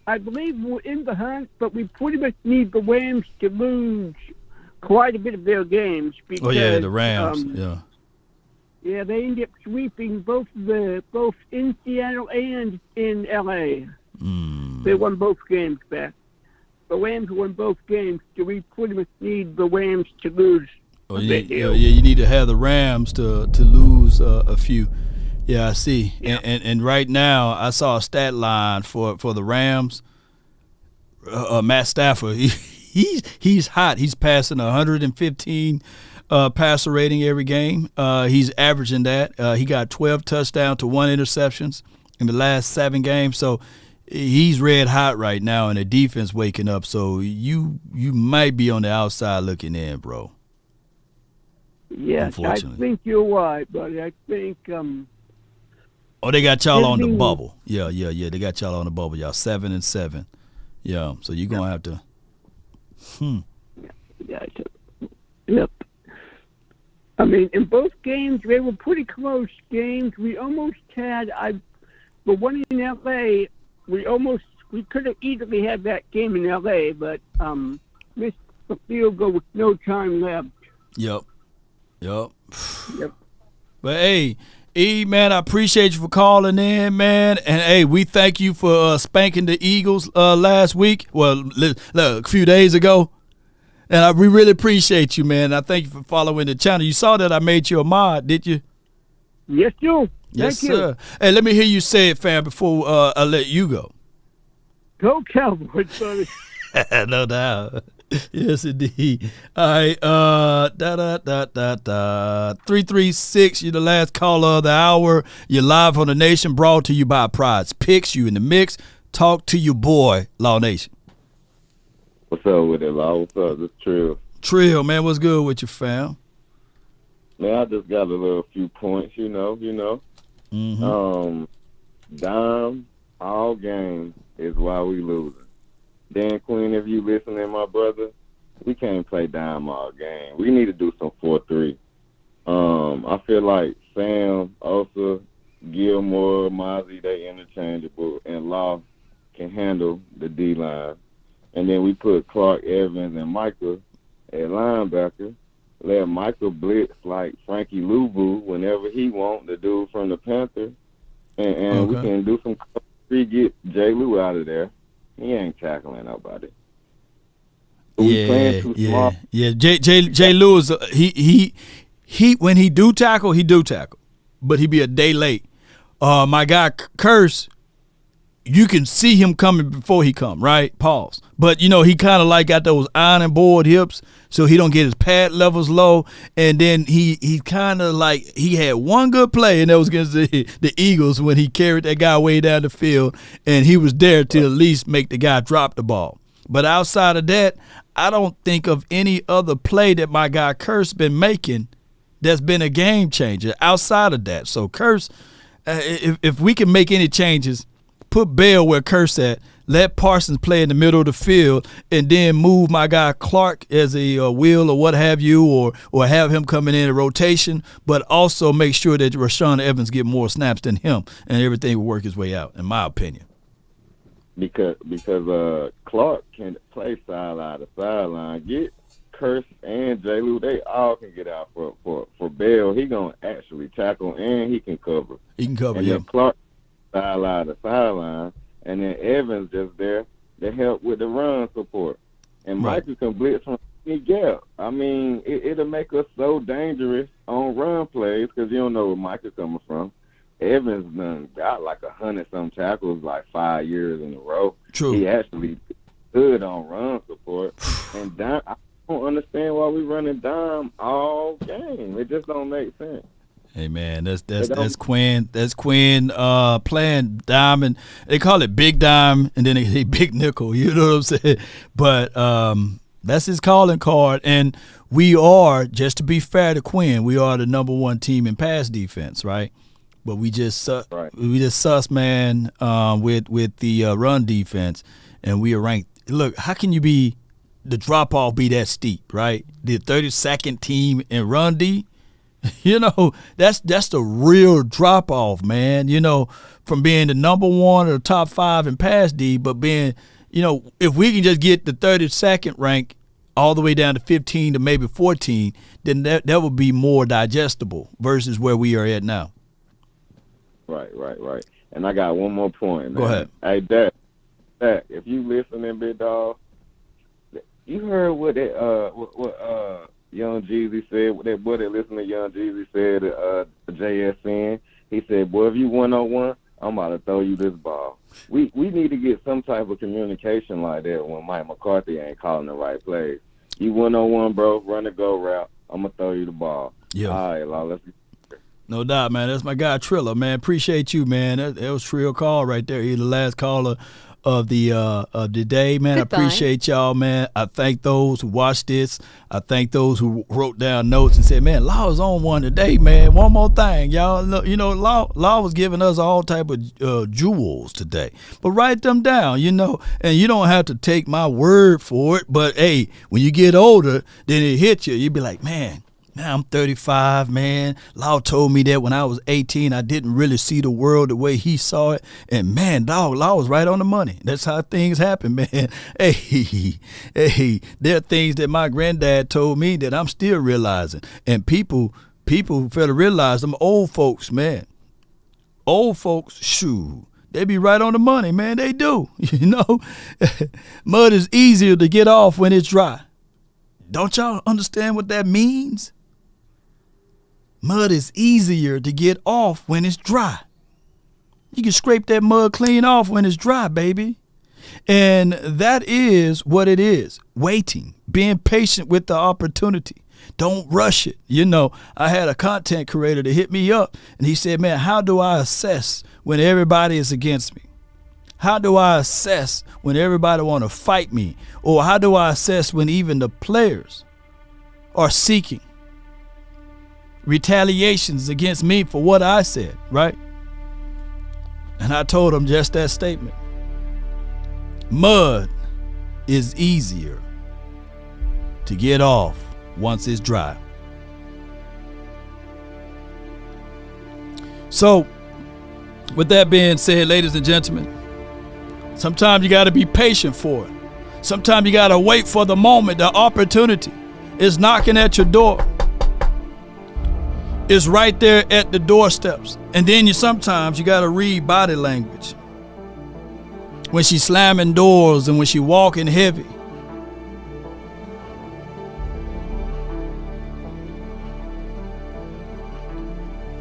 I believe we're in the hunt, but we pretty much need the Rams to lose quite a bit of their games. Because, the Rams, Yeah, they ended up sweeping both in Seattle and in LA. They won both games back. The Rams won both games, so we pretty much need the Rams to lose. You need to have the Rams to lose a few. Yeah, I see. Yeah. And right now, I saw a stat line for the Rams. Matt Stafford, he's hot. He's passing 115 passer rating every game. He's averaging that. He got 12 touchdowns to 1 interceptions in the last 7 games. So he's red hot right now, and the defense waking up. So you might be on the outside looking in, bro. Yes, I think you're right, buddy. I think Oh, they got y'all on the bubble. Yeah. They got y'all on the bubble. Y'all 7-7. Yeah, so you're going to have to. Yep. I mean, in both games, they were pretty close games. We almost had, the one in L.A., we could have easily had that game in L.A., but missed the field goal with no time left. Yep. But, hey, E, man, I appreciate you for calling in, man. And, hey, we thank you for spanking the Eagles last week. Well, a few days ago. And we really appreciate you, man. I thank you for following the channel. You saw that I made you a mod, did you? Yes, sir. Yes, sir. Hey, let me hear you say it, fam, before I let you go. Go Cowboys, buddy. No doubt. Yes, indeed. All right. 336. You're the last caller of the hour. You're live on the Nation, brought to you by Pride's Picks. You in the mix. Talk to your boy, Law Nation. What's up with it, Law? What's up? This Trill. Trill, man. What's good with you, fam? Man, I just got a few points, you know. Mm-hmm. Dime all game is why we losing. Dan Quinn, if you listening, my brother, we can't play dime all game. We need to do some 4-3. I feel like Sam, Osa, Gilmore, Mozzie, they interchangeable, and Law can handle the D-line. And then we put Clark Evans and Michael at linebacker. Let Michael blitz like Frankie Luvu whenever he want, the dude from the Panthers. And we can do some get Jay Lou out of there. He ain't tackling nobody. Jay Lewis, he when he do tackle, but he be a day late. My guy Curse, you can see him coming before he come, right? Pause. But he kind of like got those iron board hips, so he don't get his pad levels low. And then he kind of like he had one good play, and that was against the Eagles when he carried that guy way down the field, and he was there to at least make the guy drop the ball. But outside of that, I don't think of any other play that my guy Curse been making that's been a game changer outside of that. So Curse, if we can make any changes, put Bell where Curse at, let Parsons play in the middle of the field, and then move my guy Clark as a wheel or what have you, or have him coming in a rotation, but also make sure that Rashaan Evans get more snaps than him, and everything will work its way out, in my opinion. Because Clark can play sideline to sideline. Get Curse and J. Lou, they all can get out for Bell. He gonna actually tackle and he can cover. He can cover, and yeah. then Clark sideline to sideline, and then Evans just there to help with the run support. And Right. Michael can blitz from any gap. I mean, it'll make us so dangerous on run plays because you don't know where Michael coming from. Evans done got like 100-some tackles like 5 years in a row. True. He actually good on run support. And I don't understand why we running dime all game. It just don't make sense. Hey man, that's Quinn. That's Quinn playing dime, and they call it big dime, and then they big nickel. You know what I'm saying? But that's his calling card, and we are, just to be fair to Quinn, we are the number one team in pass defense, right? But we just sus, man, with the run defense, and we are ranked. Look, how can you be the drop off be that steep, right? The 32nd team in run D. You know, that's the real drop off, man. You know, from being the number one or the top 5 in pass D, but being, you know, if we can just get the 32nd rank all the way down to 15 to maybe 14, then that would be more digestible versus where we are at now. Right. And I got one more point, man. Go ahead. Hey, Dak, if you listening, big dog, you heard what Young Jeezy said, what that boy that listened to Young Jeezy said to JSN. He said, boy, if you 1-on-1, I'm about to throw you this ball. We need to get some type of communication like that when Mike McCarthy ain't calling the right plays. You 1-on-1, bro, run the go route. I'm going to throw you the ball. Yeah. All right, Law, let's get. No doubt, man. That's my guy Trilla, man. Appreciate you, man. That was Trill call right there. He's the last caller of the day, man. Goodbye. I appreciate y'all, man. I thank those who watched this. I thank those who wrote down notes and said, man, Law is on one today, man. One more thing, y'all. You know, Law was giving us all type of jewels today. But write them down, you know, and you don't have to take my word for it. But, hey, when you get older, then it hits you. You be like, man, now I'm 35, man. Law told me that when I was 18, I didn't really see the world the way he saw it. And, man, Law was right on the money. That's how things happen, man. Hey, there are things that my granddad told me that I'm still realizing. And people fail to realize them old folks, man. Old folks, shoo. They be right on the money, man. They do, you know. Mud is easier to get off when it's dry. Don't y'all understand what that means? Mud is easier to get off when it's dry. You can scrape that mud clean off when it's dry, baby. And that is what it is. Waiting, being patient with the opportunity. Don't rush it. You know, I had a content creator that hit me up and he said, man, how do I assess when everybody is against me? How do I assess when everybody want to fight me? Or how do I assess when even the players are seeking retaliations against me for what I said, right? And I told him just that statement. Mud is easier to get off once it's dry. So, with that being said, ladies and gentlemen, sometimes you got to be patient for it. Sometimes you got to wait for the moment. The opportunity is knocking at your door. It's right there at the doorsteps. And then sometimes you got to read body language. When she's slamming doors and when she's walking heavy.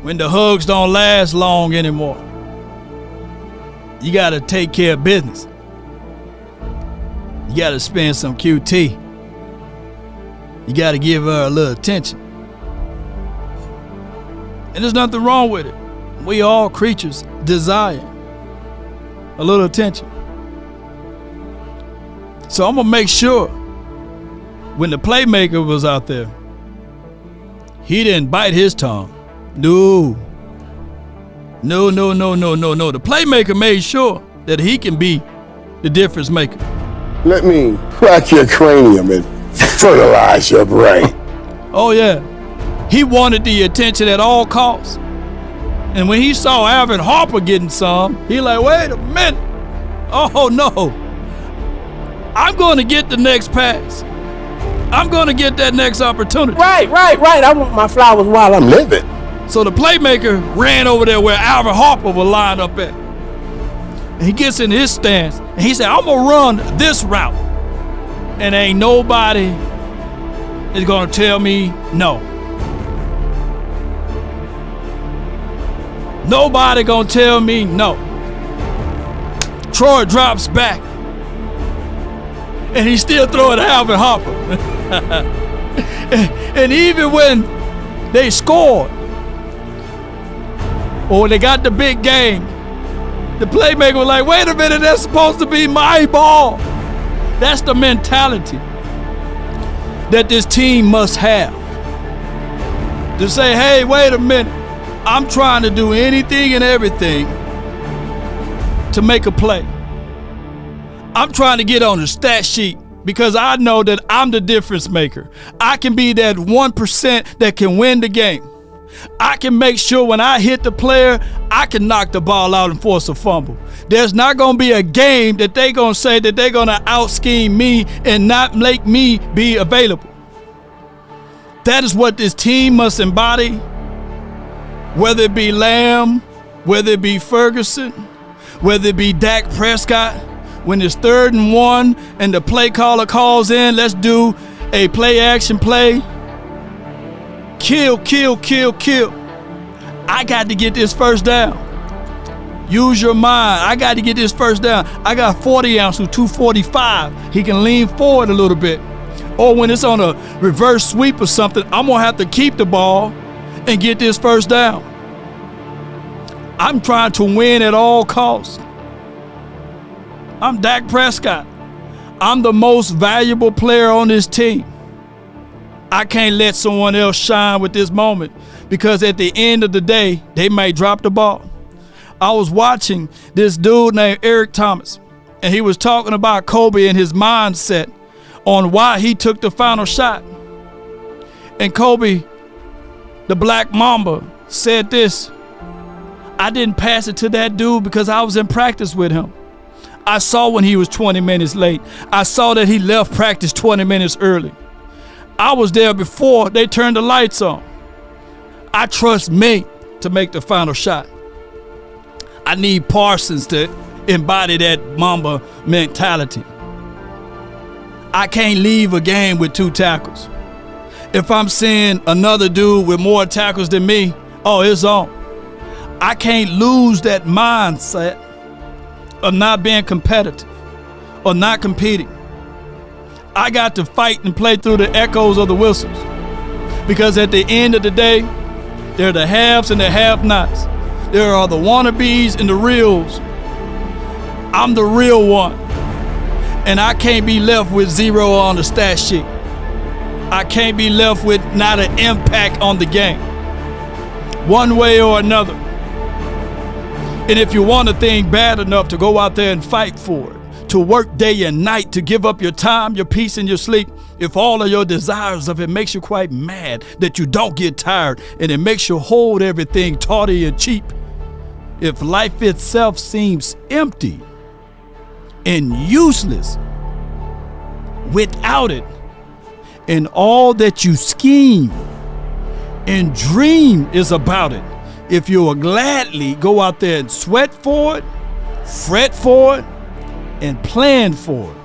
When the hugs don't last long anymore. You got to take care of business. You got to spend some QT. You got to give her a little attention. And there's nothing wrong with it. We all creatures desire a little attention. So I'm going to make sure when the playmaker was out there, He didn't bite his tongue. No. No. The playmaker made sure that he can be the difference maker. Let me crack your cranium and fertilize your brain. Oh, yeah. He wanted the attention at all costs. And when he saw Alvin Harper getting some, he like, wait a minute. Oh, no. I'm going to get the next pass. I'm going to get that next opportunity. Right. I want my flowers while I'm living. So the playmaker ran over there where Alvin Harper was lined up at. And he gets in his stance, and he said, I'm going to run this route. And ain't nobody is going to tell me no. Nobody going to tell me no. Troy drops back. And he's still throwing Alvin Harper. And even when they scored, or they got the big game, the playmaker was like, wait a minute, that's supposed to be my ball. That's the mentality that this team must have. To say, hey, wait a minute, I'm trying to do anything and everything to make a play. I'm trying to get on the stat sheet because I know that I'm the difference maker. I can be that 1% that can win the game. I can make sure when I hit the player, I can knock the ball out and force a fumble. There's not going to be a game that they're going to say that they're going to out-scheme me and not make me be available. That is what this team must embody, whether it be Lamb, whether it be Ferguson, whether it be Dak Prescott. When it's 3rd and 1 and the play caller calls in, let's do a play action play. Kill. I got to get this first down. Use your mind. I got to get this first down. I got 40 ounce with 245. He can lean forward a little bit. Or when it's on a reverse sweep or something, I'm going to have to keep the ball and get this first down. I'm trying to win at all costs. I'm Dak Prescott. I'm the most valuable player on this team. I can't let someone else shine with this moment because at the end of the day, they might drop the ball. I was watching this dude named Eric Thomas, and he was talking about Kobe and his mindset on why he took the final shot. And Kobe, the Black Mamba, said this: I didn't pass it to that dude because I was in practice with him. I saw when he was 20 minutes late. I saw that he left practice 20 minutes early. I was there before they turned the lights on. I trust me to make the final shot. I need Parsons to embody that Mamba mentality. I can't leave a game with 2 tackles. If I'm seeing another dude with more tackles than me, oh, it's on. I can't lose that mindset of not being competitive or not competing. I got to fight and play through the echoes of the whistles, because at the end of the day, there are the haves and the have-nots. There are the wannabes and the reals. I'm the real one, and I can't be left with 0 on the stat sheet. I can't be left with not an impact on the game, one way or another. And if you want a thing bad enough to go out there and fight for it, to work day and night, to give up your time, your peace, and your sleep, if all of your desires of it makes you quite mad that you don't get tired and it makes you hold everything tawdry and cheap, if life itself seems empty and useless without it, and all that you scheme and dream is about it, if you will gladly go out there and sweat for it, fret for it, and plan for it,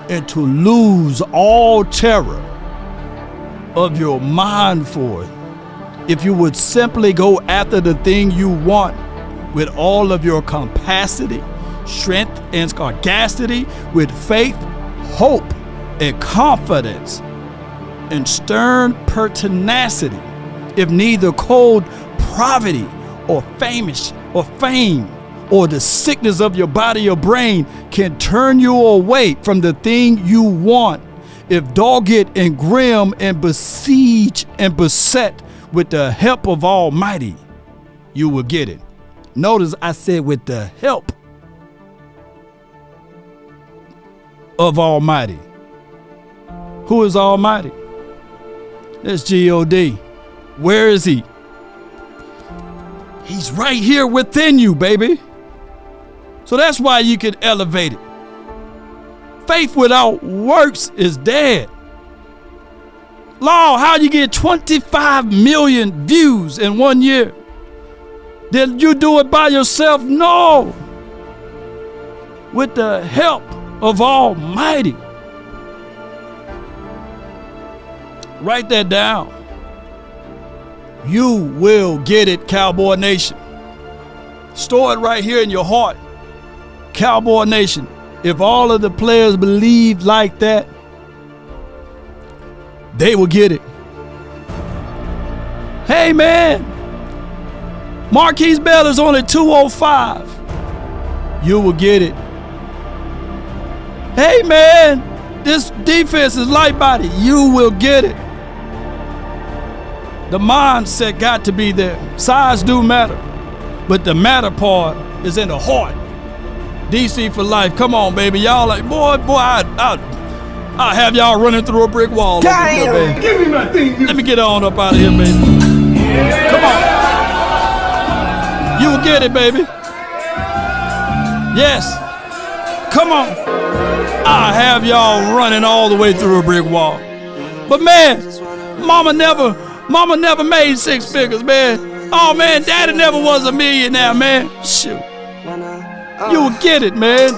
and to lose all terror of your mind for it, if you would simply go after the thing you want with all of your capacity, strength, and sagacity, with faith, hope, and confidence, and stern pertinacity, if neither cold poverty or famish or fame or the sickness of your body or brain can turn you away from the thing you want, if dogged and grim and besieged and beset With the help of Almighty, you will get it. Notice I said with the help of Almighty. Who is Almighty? That's G-O-D. Where is he? He's right here within you, baby. So that's why you can elevate it. Faith without works is dead. Lord, how you get 25 million views in 1 year? Did you do it by yourself? No. With the help of Almighty. Write that down. You will get it, Cowboy Nation. Store it right here in your heart. Cowboy Nation. If all of the players believe like that, they will get it. Hey, man. Marquise Bell is only 205. You will get it. Hey, man. This defense is light body. You will get it. The mindset got to be there. Size do matter. But the matter part is in the heart. DC for life. Come on, baby. Y'all like, boy, I'll have y'all running through a brick wall. Damn, baby. give me my thing. Let me get on up out of here, baby. Come on. You will get it, baby. Yes. Come on. I'll have y'all running all the way through a brick wall. But man, mama never made 6 figures, man. Oh man, daddy never was a millionaire, man. Shoot. You will get it, man.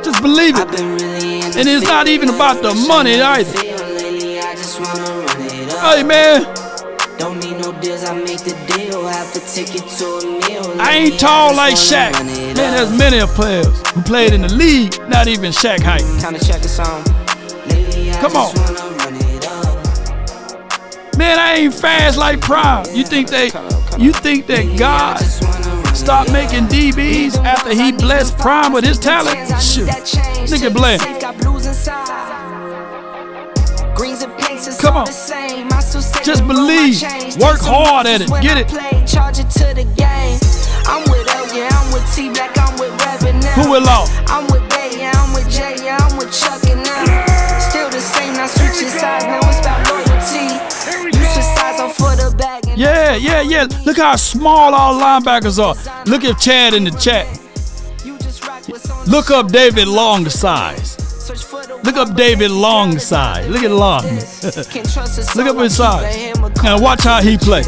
Just believe it. And it's not even about the money either. Hey, man. I ain't tall like Shaq. Man, there's many of players who played in the league, not even Shaq height. Come on. Man, I ain't fast like Prime. You think that God stopped making DBs after he blessed Prime with his talent? Shoot. Nigga blame. Come on. Just believe. Work hard at it. Get it. Who will off? I'm with Bay, yeah, I'm with Jay, yeah, I'm with Chuck, and now still the same, now switching sides, now it's about loyalty. You switch sides on for the bag. Yeah. Look how small our linebackers are. Look at Chad in the chat. Look up David Long size. Look up David Long size. Look at Long. Look up his size. And watch how he plays.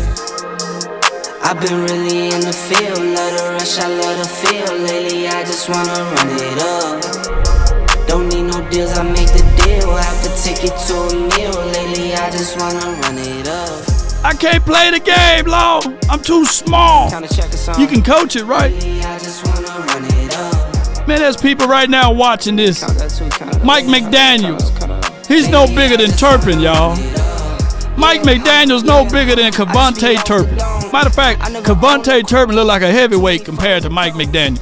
I've been really in the field, love the rush, I love the feel. Lately I just wanna run it up. Don't need no deals, I make the deal. Have to take it to a meal. Lately I just wanna run it up. I can't play the game, Long. I'm too small. You can coach it, right? Man, there's people right now watching this. Mike McDaniels. He's no bigger than Turpin, y'all. Mike McDaniel's no bigger than Cavante Turpin. Matter of fact, Cavante Turpin look like a heavyweight compared to Mike McDaniel.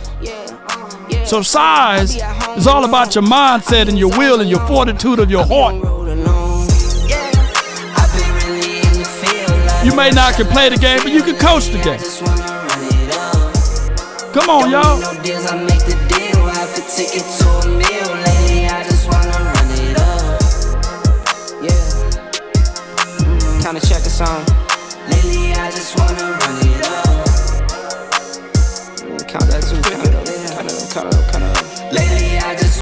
So size is all about your mindset and your will and your fortitude of your heart. You may not can play the game, but you can coach the game. Come on, y'all. Kinda check a song. Lately I just wanna run it up. Count that too, count it up. Lately